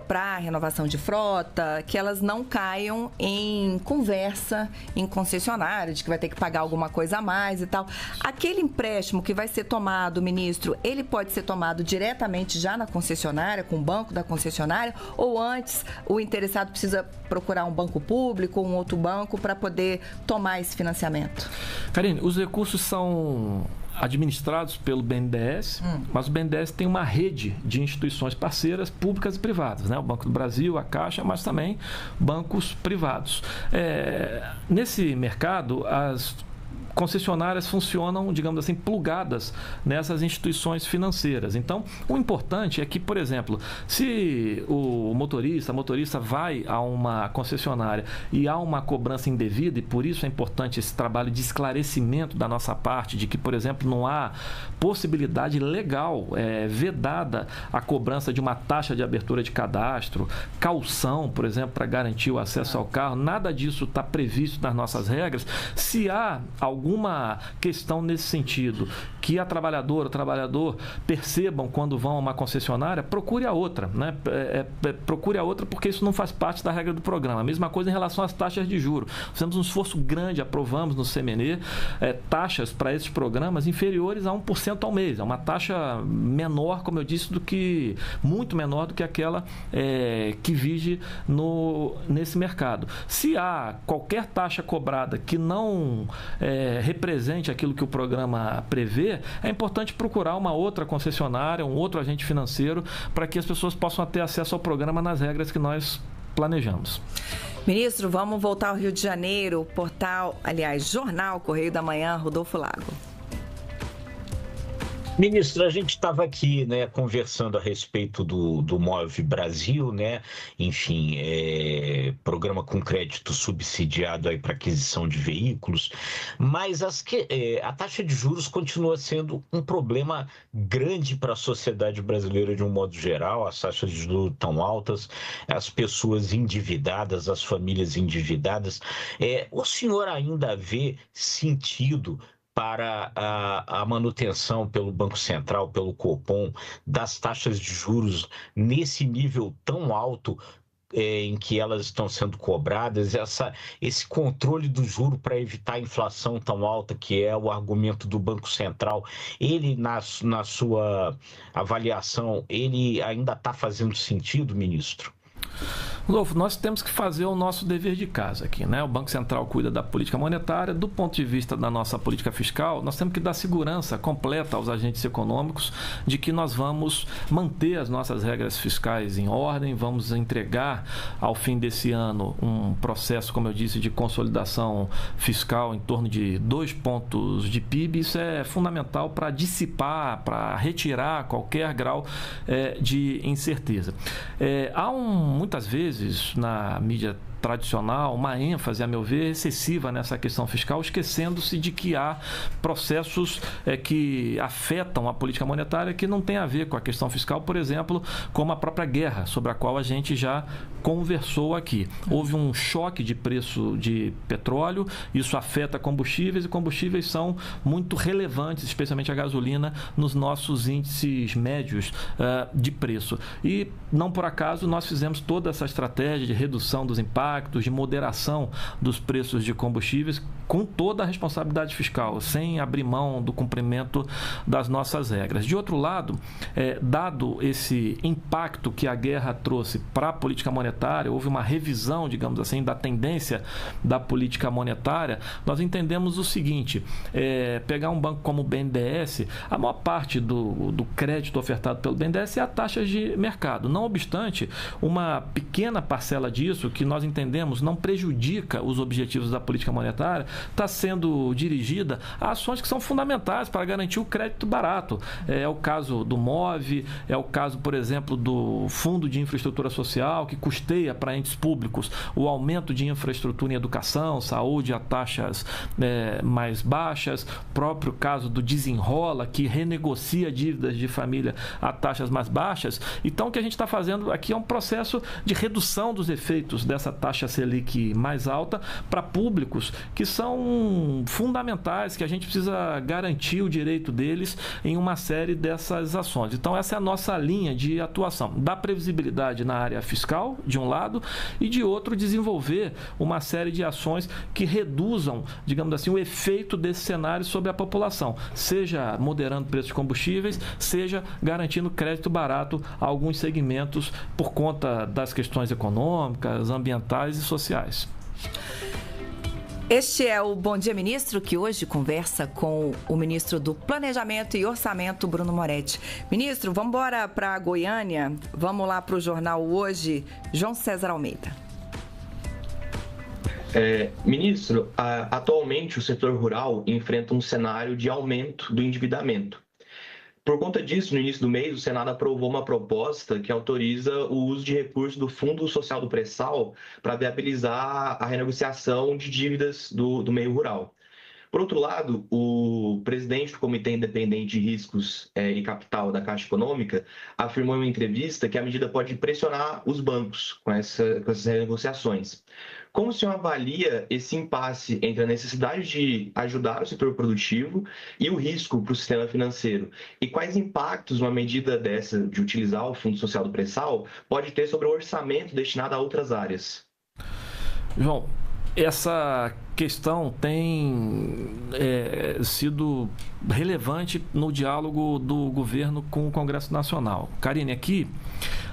para renovação de frota, que elas não caiam em conversa em concessionária, de que vai ter que pagar alguma coisa a mais e tal. Aquele empréstimo que vai ser tomado, ministro, ele pode ser tomado diretamente já na concessionária, com o banco da concessionária, ou antes o interessado precisa procurar um banco público ou um outro banco para poder tomar esse financiamento? Karine, os recursos são administrados pelo BNDES, mas o BNDES tem uma rede de instituições parceiras públicas e privadas, né? O Banco do Brasil, a Caixa, mas também bancos privados. Nesse mercado, as concessionárias funcionam, digamos assim, plugadas nessas instituições financeiras. Então, o importante é que, por exemplo, se o motorista, a motorista vai a uma concessionária e há uma cobrança indevida, e por isso é importante esse trabalho de esclarecimento da nossa parte, de que, por exemplo, não há possibilidade legal, vedada a cobrança de uma taxa de abertura de cadastro, caução, por exemplo, para garantir o acesso ao carro, nada disso está previsto nas nossas regras. Se há alguma questão nesse sentido, que a trabalhadora, o trabalhador percebam quando vão a uma concessionária, procure a outra, né? Procure a outra, porque isso não faz parte da regra do programa. A mesma coisa em relação às taxas de juros. Fizemos um esforço grande, aprovamos no CMNE taxas para esses programas inferiores a 1% ao mês. É uma taxa menor, como eu disse, muito menor do que aquela que vige nesse mercado. Se há qualquer taxa cobrada que não represente aquilo que o programa prevê, manter, é importante procurar uma outra concessionária, um outro agente financeiro, para que as pessoas possam ter acesso ao programa nas regras que nós planejamos. Ministro, vamos voltar ao Rio de Janeiro, jornal Correio da Manhã, Rodolfo Lago. Ministro, a gente estava aqui, né, conversando a respeito do Move Brasil, né, enfim, programa com crédito subsidiado aí para aquisição de veículos, mas a taxa de juros continua sendo um problema grande para a sociedade brasileira de um modo geral. As taxas de juros tão altas, as pessoas endividadas, as famílias endividadas. O senhor ainda vê sentido para a manutenção pelo Banco Central, pelo Copom, das taxas de juros nesse nível tão alto em que elas estão sendo cobradas, esse controle do juro para evitar a inflação tão alta, que é o argumento do Banco Central, ele, na sua avaliação, ele ainda está fazendo sentido, ministro? Rodolfo, nós temos que fazer o nosso dever de casa aqui, né? O Banco Central cuida da política monetária. Do ponto de vista da nossa política fiscal, nós temos que dar segurança completa aos agentes econômicos de que nós vamos manter as nossas regras fiscais em ordem, vamos entregar ao fim desse ano um processo, como eu disse, de consolidação fiscal em torno de 2 pontos de PIB. Isso é fundamental para dissipar, para retirar qualquer grau de incerteza. Há muitas vezes na mídia tradicional, uma ênfase, a meu ver, excessiva nessa questão fiscal, esquecendo-se de que há processos que afetam a política monetária que não tem a ver com a questão fiscal, por exemplo, como a própria guerra, sobre a qual a gente já conversou aqui. Houve um choque de preço de petróleo, isso afeta combustíveis, e combustíveis são muito relevantes, especialmente a gasolina, nos nossos índices médios de preço. E, não por acaso, nós fizemos toda essa estratégia de redução dos impactos, de moderação dos preços de combustíveis, com toda a responsabilidade fiscal, sem abrir mão do cumprimento das nossas regras. De outro lado, dado esse impacto que a guerra trouxe para a política monetária, houve uma revisão, digamos assim, da tendência da política monetária. Nós entendemos o seguinte: pegar um banco como o BNDES, a maior parte do crédito ofertado pelo BNDES é a taxa de mercado. Não obstante, uma pequena parcela disso, que nós entendemos não prejudica os objetivos da política monetária, está sendo dirigida a ações que são fundamentais para garantir o crédito barato. É o caso do MOVE, é o caso, por exemplo, do Fundo de Infraestrutura Social, que custeia para entes públicos o aumento de infraestrutura em educação, saúde a taxas mais baixas, próprio caso do Desenrola, que renegocia dívidas de família a taxas mais baixas. Então, o que a gente está fazendo aqui é um processo de redução dos efeitos dessa taxa Selic mais alta para públicos que são fundamentais, que a gente precisa garantir o direito deles em uma série dessas ações. Então, essa é a nossa linha de atuação. Dar previsibilidade na área fiscal, de um lado, e de outro, desenvolver uma série de ações que reduzam, digamos assim, o efeito desse cenário sobre a população, seja moderando o preço de combustíveis, seja garantindo crédito barato a alguns segmentos por conta das questões econômicas, ambientais e sociais. Este é o Bom Dia Ministro, que hoje conversa com o ministro do Planejamento e Orçamento, Bruno Moretti. Ministro, vamos embora para Goiânia? Vamos lá para o jornal hoje, João César Almeida. Ministro, atualmente o setor rural enfrenta um cenário de aumento do endividamento. Por conta disso, no início do mês, o Senado aprovou uma proposta que autoriza o uso de recursos do Fundo Social do Pré-Sal para viabilizar a renegociação de dívidas do meio rural. Por outro lado, o presidente do Comitê Independente de Riscos e Capital da Caixa Econômica afirmou em uma entrevista que a medida pode pressionar os bancos com essas renegociações. Como o senhor avalia esse impasse entre a necessidade de ajudar o setor produtivo e o risco para o sistema financeiro? E quais impactos uma medida dessa, de utilizar o Fundo Social do Pré-Sal, pode ter sobre o orçamento destinado a outras áreas? João, essa questão tem sido relevante no diálogo do governo com o Congresso Nacional. Karine, aqui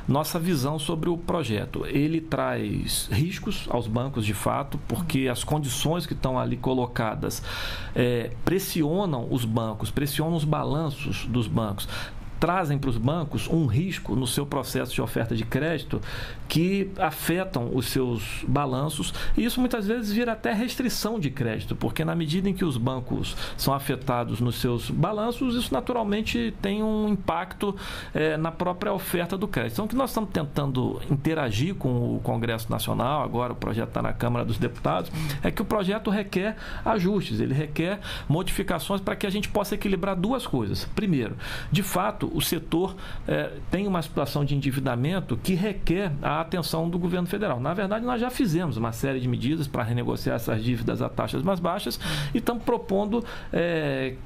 nossa visão sobre o projeto. Ele traz riscos aos bancos, de fato, porque as condições que estão ali colocadas pressionam os bancos, pressionam os balanços dos bancos, trazem para os bancos um risco no seu processo de oferta de crédito que afetam os seus balanços, e isso muitas vezes vira até restrição de crédito, porque na medida em que os bancos são afetados nos seus balanços, isso naturalmente tem um impacto na própria oferta do crédito. Então, o que nós estamos tentando interagir com o Congresso Nacional, agora o projeto está na Câmara dos Deputados, é que o projeto requer ajustes, ele requer modificações para que a gente possa equilibrar duas coisas. Primeiro, de fato, o setor tem uma situação de endividamento que requer a atenção do governo federal. Na verdade, nós já fizemos uma série de medidas para renegociar essas dívidas a taxas mais baixas e estamos propondo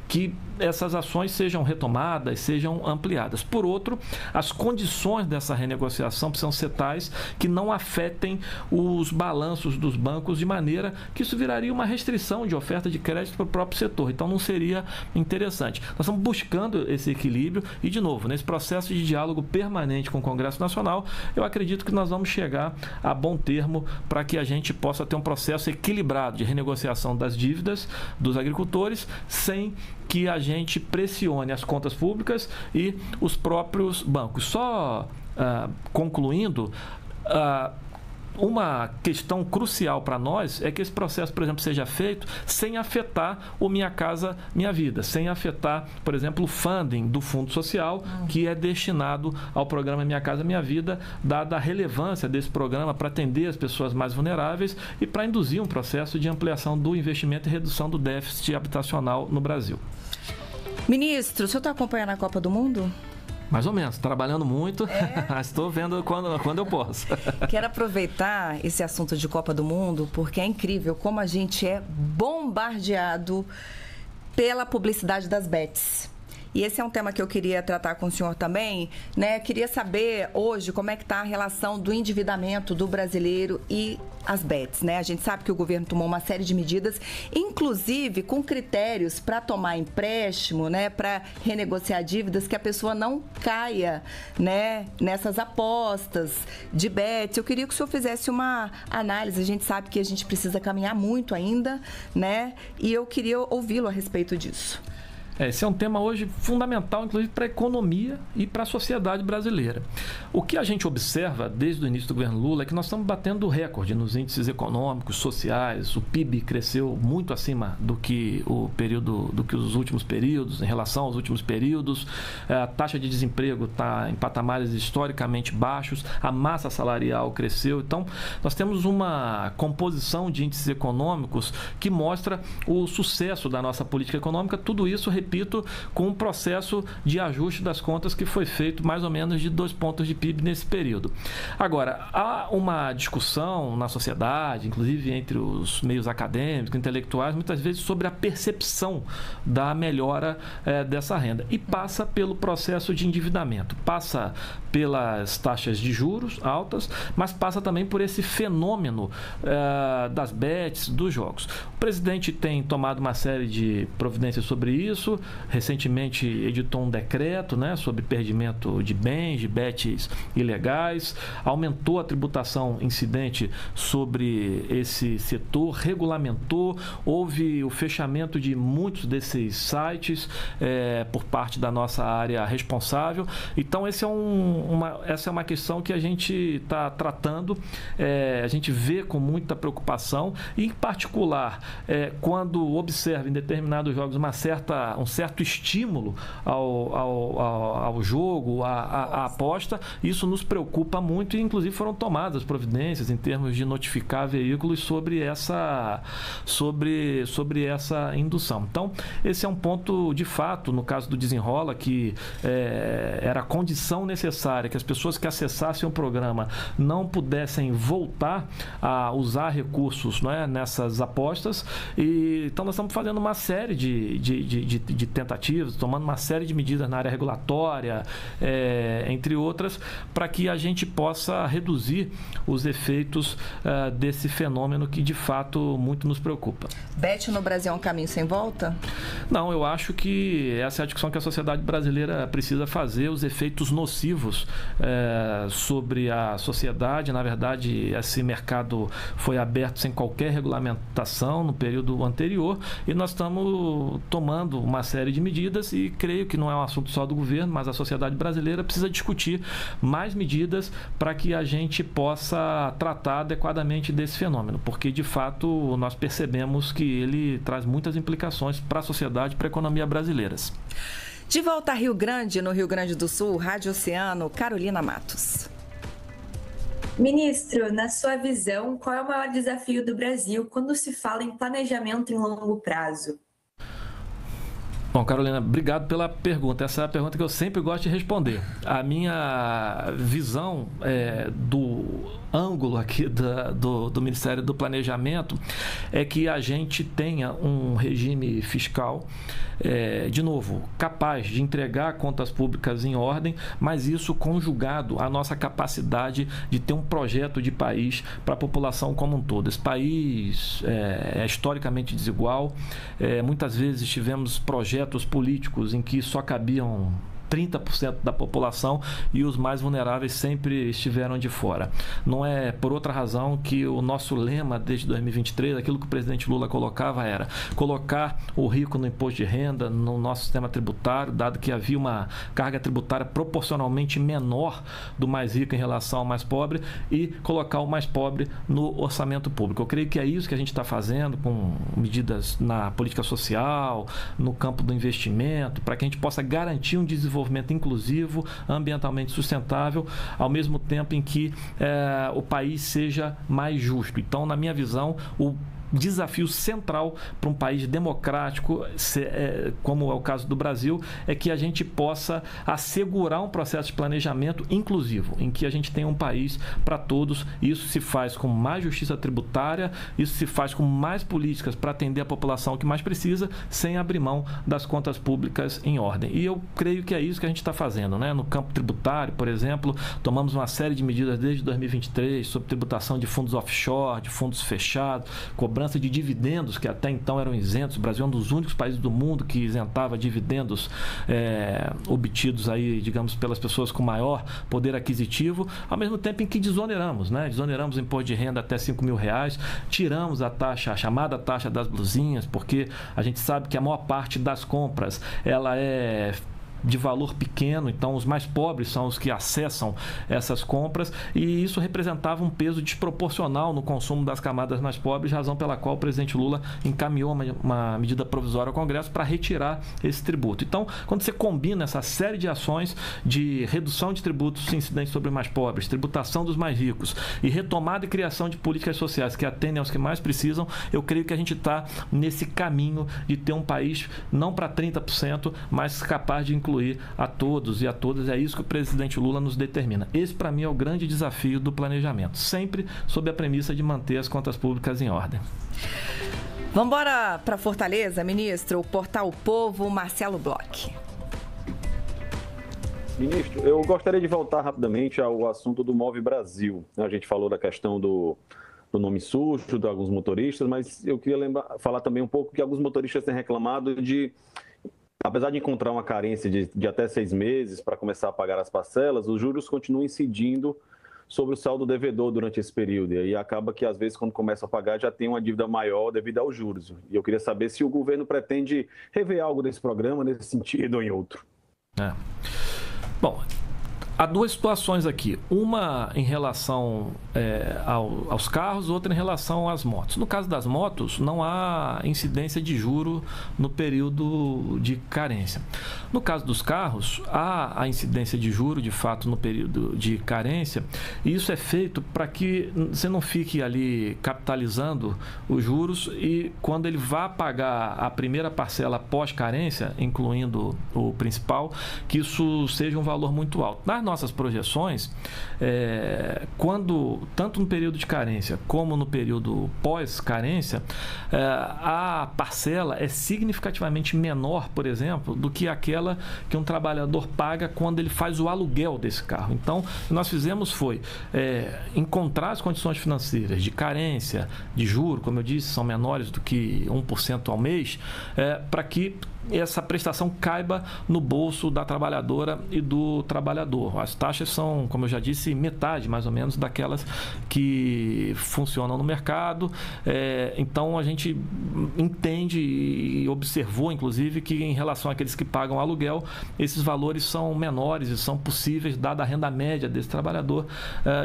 que essas ações sejam retomadas, sejam ampliadas. Por outro, as condições dessa renegociação precisam ser tais que não afetem os balanços dos bancos de maneira que isso viraria uma restrição de oferta de crédito para o próprio setor. Então, não seria interessante. Nós estamos buscando esse equilíbrio e, de novo, nesse processo de diálogo permanente com o Congresso Nacional, eu acredito que nós vamos chegar a bom termo para que a gente possa ter um processo equilibrado de renegociação das dívidas dos agricultores, sem que a gente pressione as contas públicas e os próprios bancos. Só concluindo, uma questão crucial para nós é que esse processo, por exemplo, seja feito sem afetar o Minha Casa Minha Vida, sem afetar, por exemplo, o funding do Fundo Social, que é destinado ao programa Minha Casa Minha Vida, dada a relevância desse programa para atender as pessoas mais vulneráveis e para induzir um processo de ampliação do investimento e redução do déficit habitacional no Brasil. Ministro, o senhor está acompanhando a Copa do Mundo? Mais ou menos, trabalhando muito, estou vendo quando eu posso. Quero aproveitar esse assunto de Copa do Mundo, porque é incrível como a gente é bombardeado pela publicidade das bets. E esse é um tema que eu queria tratar com o senhor também, né? Queria saber hoje como é que está a relação do endividamento do brasileiro e as bets, né? A gente sabe que o governo tomou uma série de medidas, inclusive com critérios para tomar empréstimo, né? Para renegociar dívidas, que a pessoa não caia, né? Nessas apostas de bets. Eu queria que o senhor fizesse uma análise. A gente sabe que a gente precisa caminhar muito ainda, né? E eu queria ouvi-lo a respeito disso. Esse é um tema hoje fundamental, inclusive, para a economia e para a sociedade brasileira. O que a gente observa desde o início do governo Lula é que nós estamos batendo recorde nos índices econômicos, sociais. O PIB cresceu muito acima do que os últimos períodos, em relação aos últimos períodos. A taxa de desemprego está em patamares historicamente baixos, a massa salarial cresceu. Então, nós temos uma composição de índices econômicos que mostra o sucesso da nossa política econômica. Tudo isso, repito, com um processo de ajuste das contas que foi feito mais ou menos de 2 pontos de PIB nesse período. Agora, há uma discussão na sociedade, inclusive entre os meios acadêmicos, intelectuais, muitas vezes sobre a percepção da melhora dessa renda. E passa pelo processo de endividamento, passa pelas taxas de juros altas, mas passa também por esse fenômeno das bets, dos jogos. O presidente tem tomado uma série de providências sobre isso. Recentemente editou um decreto, né, sobre perdimento de bens, de bets ilegais, aumentou a tributação incidente sobre esse setor, regulamentou, houve o fechamento de muitos desses sites por parte da nossa área responsável. Então, essa é uma questão que a gente está tratando, a gente vê com muita preocupação, e em particular, quando observa em determinados jogos um certo estímulo ao jogo, à aposta, isso nos preocupa muito e, inclusive, foram tomadas providências em termos de notificar veículos sobre essa indução. Então, esse é um ponto, de fato, no caso do Desenrola, que era a condição necessária que as pessoas que acessassem o programa não pudessem voltar a usar recursos, não é, nessas apostas. Então, nós estamos fazendo uma série de de tentativas, tomando uma série de medidas na área regulatória, entre outras, para que a gente possa reduzir os efeitos desse fenômeno que, de fato, muito nos preocupa. Beth, no Brasil é um caminho sem volta? Não, eu acho que essa é a discussão que a sociedade brasileira precisa fazer, os efeitos nocivos sobre a sociedade. Na verdade, esse mercado foi aberto sem qualquer regulamentação no período anterior e nós estamos tomando uma série de medidas e creio que não é um assunto só do governo, mas a sociedade brasileira precisa discutir mais medidas para que a gente possa tratar adequadamente desse fenômeno, porque de fato nós percebemos que ele traz muitas implicações para a sociedade e para a economia brasileiras. De volta a Rio Grande, no Rio Grande do Sul, Rádio Oceano, Carolina Matos. Ministro, na sua visão, qual é o maior desafio do Brasil quando se fala em planejamento em longo prazo? Bom, Carolina, obrigado pela pergunta. Essa é a pergunta que eu sempre gosto de responder. A minha visão do ângulo aqui do Ministério do Planejamento é que a gente tenha um regime fiscal, de novo, capaz de entregar contas públicas em ordem, mas isso conjugado à nossa capacidade de ter um projeto de país para a população como um todo. Esse país é historicamente desigual, muitas vezes tivemos projetos políticos em que só cabiam 30% da população e os mais vulneráveis sempre estiveram de fora. Não é por outra razão que o nosso lema desde 2023, aquilo que o presidente Lula colocava era colocar o rico no imposto de renda, no nosso sistema tributário, dado que havia uma carga tributária proporcionalmente menor do mais rico em relação ao mais pobre, e colocar o mais pobre no orçamento público. Eu creio que é isso que a gente está fazendo com medidas na política social, no campo do investimento, para que a gente possa garantir um desenvolvimento inclusivo, ambientalmente sustentável, ao mesmo tempo em que o país seja mais justo. Então, na minha visão, o desafio central para um país democrático, como é o caso do Brasil, é que a gente possa assegurar um processo de planejamento inclusivo, em que a gente tenha um país para todos. Isso se faz com mais justiça tributária, isso se faz com mais políticas para atender a população que mais precisa, sem abrir mão das contas públicas em ordem. E eu creio que é isso que a gente está fazendo, né? No campo tributário, por exemplo, tomamos uma série de medidas desde 2023 sobre tributação de fundos offshore, de fundos fechados, cobrança de dividendos, que até então eram isentos. O Brasil é um dos únicos países do mundo que isentava dividendos obtidos aí, digamos, pelas pessoas com maior poder aquisitivo, ao mesmo tempo em que desoneramos, né? Desoneramos o imposto de renda até R$5.000, tiramos a taxa, a chamada taxa das blusinhas, porque a gente sabe que a maior parte das compras, ela é de valor pequeno, então os mais pobres são os que acessam essas compras, e isso representava um peso desproporcional no consumo das camadas mais pobres, razão pela qual o presidente Lula encaminhou uma medida provisória ao Congresso para retirar esse tributo. Então, quando você combina essa série de ações de redução de tributos incidentes sobre os mais pobres, tributação dos mais ricos e retomada e criação de políticas sociais que atendem aos que mais precisam, eu creio que a gente está nesse caminho de ter um país não para 30%, mas capaz de incluir a todos e a todas. É isso que o presidente Lula nos determina. Esse, para mim, é o grande desafio do planejamento, sempre sob a premissa de manter as contas públicas em ordem. Vamos embora para Fortaleza, ministro. O Portal Povo, Marcelo Bloch. Ministro, eu gostaria de voltar rapidamente ao assunto do Move Brasil. A gente falou da questão do nome sujo de alguns motoristas, mas eu queria falar também um pouco que alguns motoristas têm reclamado de, apesar de encontrar uma carência de até 6 meses para começar a pagar as parcelas, os juros continuam incidindo sobre o saldo devedor durante esse período. E aí acaba que, às vezes, quando começa a pagar, já tem uma dívida maior devido aos juros. E eu queria saber se o governo pretende rever algo desse programa, nesse sentido ou em outro. Bom, há duas situações aqui. Uma em relação aos carros, outra em relação às motos. No caso das motos, não há incidência de juro no período de carência. No caso dos carros, há a incidência de juro, de fato, no período de carência, e isso é feito para que você não fique ali capitalizando os juros e quando ele vá pagar a primeira parcela pós-carência, incluindo o principal, que isso seja um valor muito alto. Nas nossas projeções, tanto no período de carência como no período pós-carência, a parcela é significativamente menor, por exemplo, do que aquela que um trabalhador paga quando ele faz o aluguel desse carro. Então, o que nós fizemos foi encontrar as condições financeiras de carência, de juro, como eu disse, são menores do que 1% ao mês, para que essa prestação caiba no bolso da trabalhadora e do trabalhador. As taxas são, como eu já disse, metade, mais ou menos, daquelas que funcionam no mercado. Então, a gente entende e observou, inclusive, que em relação àqueles que pagam aluguel, esses valores são menores e são possíveis, dada a renda média desse trabalhador,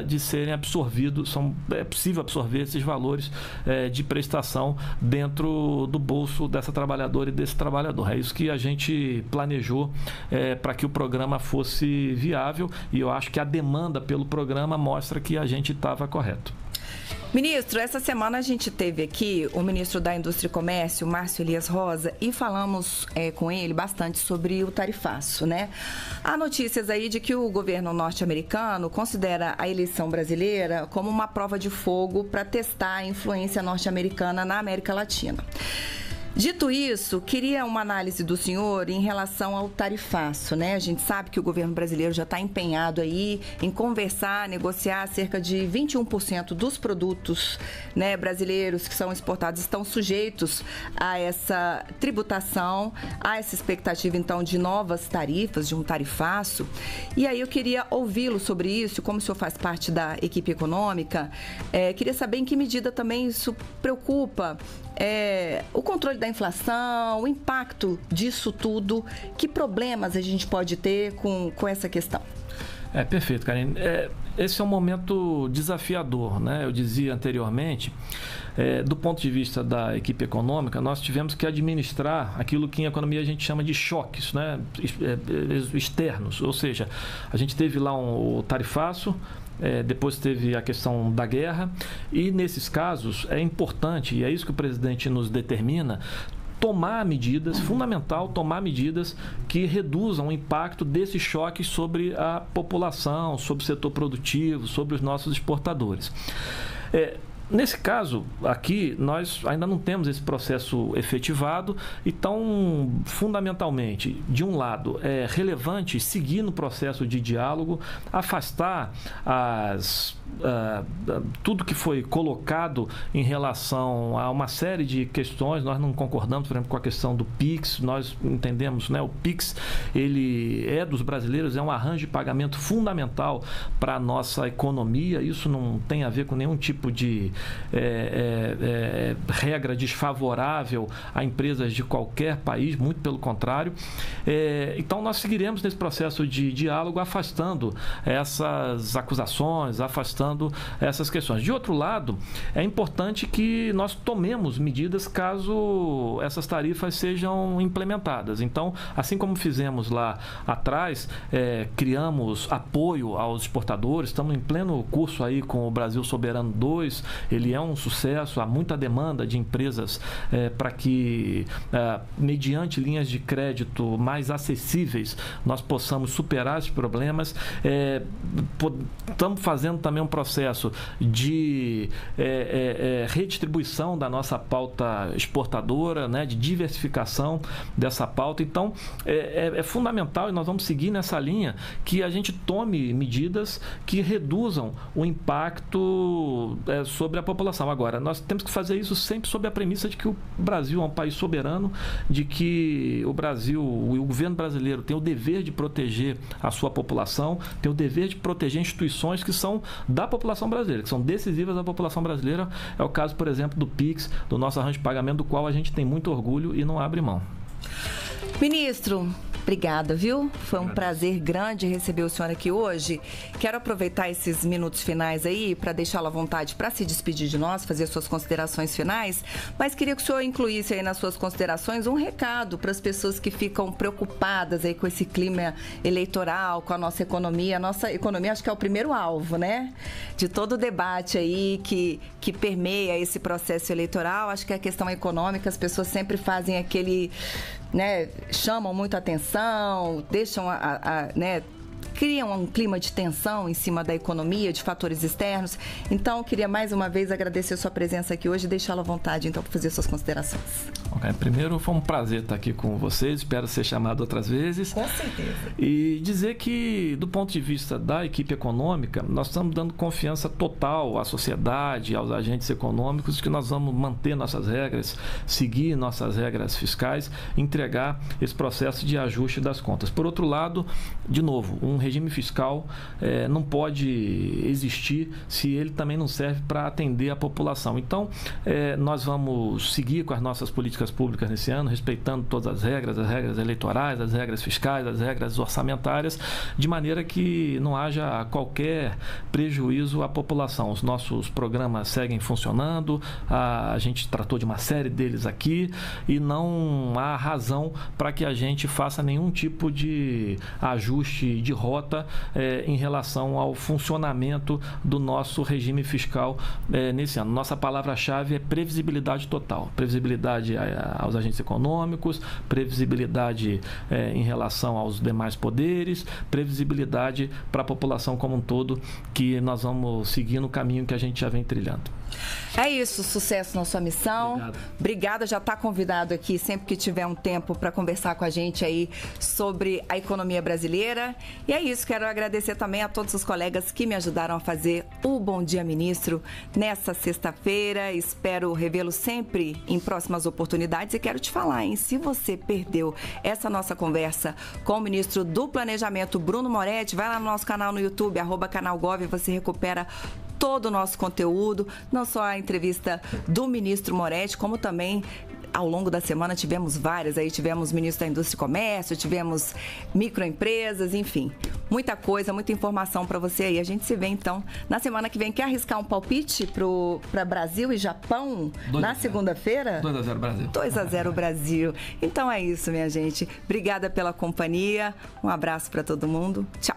de serem absorvidos. É possível absorver esses valores de prestação dentro do bolso dessa trabalhadora e desse trabalhador. É isso que a gente planejou para que o programa fosse viável, e eu acho que a demanda pelo programa mostra que a gente estava correto. Ministro, essa semana a gente teve aqui o ministro da Indústria e Comércio, Márcio Elias Rosa, e falamos com ele bastante sobre o tarifaço, né? Há notícias aí de que o governo norte-americano considera a eleição brasileira como uma prova de fogo para testar a influência norte-americana na América Latina. Dito isso, queria uma análise do senhor em relação ao tarifaço, né? A gente sabe que o governo brasileiro já está empenhado aí em conversar, negociar cerca de 21% dos produtos, né, brasileiros que são exportados estão sujeitos a essa tributação, a essa expectativa, então, de novas tarifas, de um tarifaço. E aí eu queria ouvi-lo sobre isso, como o senhor faz parte da equipe econômica, queria saber em que medida também isso preocupa o controle da inflação, o impacto disso tudo, que problemas a gente pode ter com essa questão? Perfeito, Karine. Esse é um momento desafiador, né? Eu dizia anteriormente, do ponto de vista da equipe econômica, nós tivemos que administrar aquilo que em economia a gente chama de choques, né? Externos, ou seja, a gente teve lá o tarifaço, depois teve a questão da guerra, e nesses casos é importante, e é isso que o presidente nos determina, tomar medidas, fundamental tomar medidas que reduzam o impacto desses choques sobre a população, sobre o setor produtivo, sobre os nossos exportadores. Nesse caso, aqui, nós ainda não temos esse processo efetivado, então, fundamentalmente, de um lado, é relevante seguir no processo de diálogo, afastar tudo que foi colocado em relação a uma série de questões. Nós não concordamos, por exemplo, com a questão do PIX. Nós entendemos, né, o PIX, ele é dos brasileiros, é um arranjo de pagamento fundamental para a nossa economia. Isso não tem a ver com nenhum tipo de regra desfavorável a empresas de qualquer país, muito pelo contrário. Então, nós seguiremos nesse processo de diálogo, afastando essas acusações, afastando essas questões. De outro lado, é importante que nós tomemos medidas caso essas tarifas sejam implementadas. Então, assim como fizemos lá atrás, criamos apoio aos exportadores, estamos em pleno curso aí com o Brasil Soberano 2, ele é um sucesso, há muita demanda de empresas para que, mediante linhas de crédito mais acessíveis, nós possamos superar esses problemas. Estamos fazendo também um processo de redistribuição da nossa pauta exportadora, né, de diversificação dessa pauta. Então, é fundamental, e nós vamos seguir nessa linha, que a gente tome medidas que reduzam o impacto sobre a população. Agora, nós temos que fazer isso sempre sob a premissa de que o Brasil é um país soberano, de que o governo brasileiro tem o dever de proteger a sua população, tem o dever de proteger instituições que são da população brasileira, que são decisivas da população brasileira. É o caso, por exemplo, do PIX, do nosso arranjo de pagamento, do qual a gente tem muito orgulho e não abre mão. Ministro, obrigada, viu? Foi um prazer grande receber o senhor aqui hoje. Quero aproveitar esses minutos finais aí para deixá-lo à vontade para se despedir de nós, fazer suas considerações finais, mas queria que o senhor incluísse aí nas suas considerações um recado para as pessoas que ficam preocupadas aí com esse clima eleitoral, com a nossa economia. A nossa economia acho que é o primeiro alvo, né? De todo o debate aí que permeia esse processo eleitoral. Acho que a questão econômica, as pessoas sempre fazem aquele, né, chamam muito a atenção, deixam criam um clima de tensão em cima da economia, de fatores externos. Então, eu queria mais uma vez agradecer a sua presença aqui hoje e deixá-la à vontade, então, para fazer suas considerações. Okay. Primeiro, foi um prazer estar aqui com vocês, espero ser chamado outras vezes. Com certeza. E dizer que, do ponto de vista da equipe econômica, nós estamos dando confiança total à sociedade, aos agentes econômicos, que nós vamos manter nossas regras, seguir nossas regras fiscais, entregar esse processo de ajuste das contas. Por outro lado, de novo, um regime fiscal não pode existir se ele também não serve para atender a população. Então, nós vamos seguir com as nossas políticas públicas nesse ano, respeitando todas as regras eleitorais, as regras fiscais, as regras orçamentárias, de maneira que não haja qualquer prejuízo à população. Os nossos programas seguem funcionando, a gente tratou de uma série deles aqui e não há razão para que a gente faça nenhum tipo de ajuste de rota em relação ao funcionamento do nosso regime fiscal nesse ano. Nossa palavra-chave é previsibilidade total. Previsibilidade aos agentes econômicos, previsibilidade em relação aos demais poderes, previsibilidade para a população como um todo, que nós vamos seguir no caminho que a gente já vem trilhando. É isso, sucesso na sua missão. Obrigada, já está convidado aqui sempre que tiver um tempo para conversar com a gente aí sobre a economia brasileira. E é isso, quero agradecer também a todos os colegas que me ajudaram a fazer o Bom Dia Ministro nessa sexta-feira. Espero revê-lo sempre em próximas oportunidades e quero te falar, hein? Se você perdeu essa nossa conversa com o ministro do Planejamento, Bruno Moretti, vai lá no nosso canal no YouTube, @canalgov, e você recupera todo o nosso conteúdo, não só a entrevista do ministro Moretti, como também ao longo da semana tivemos várias, aí tivemos ministro da Indústria e Comércio, tivemos microempresas, enfim, muita coisa, muita informação para você aí. A gente se vê então na semana que vem. Quer arriscar um palpite para Brasil e Japão na segunda-feira? 2-0 Brasil. 2-0 Brasil. Então é isso, minha gente. Obrigada pela companhia. Um abraço para todo mundo. Tchau.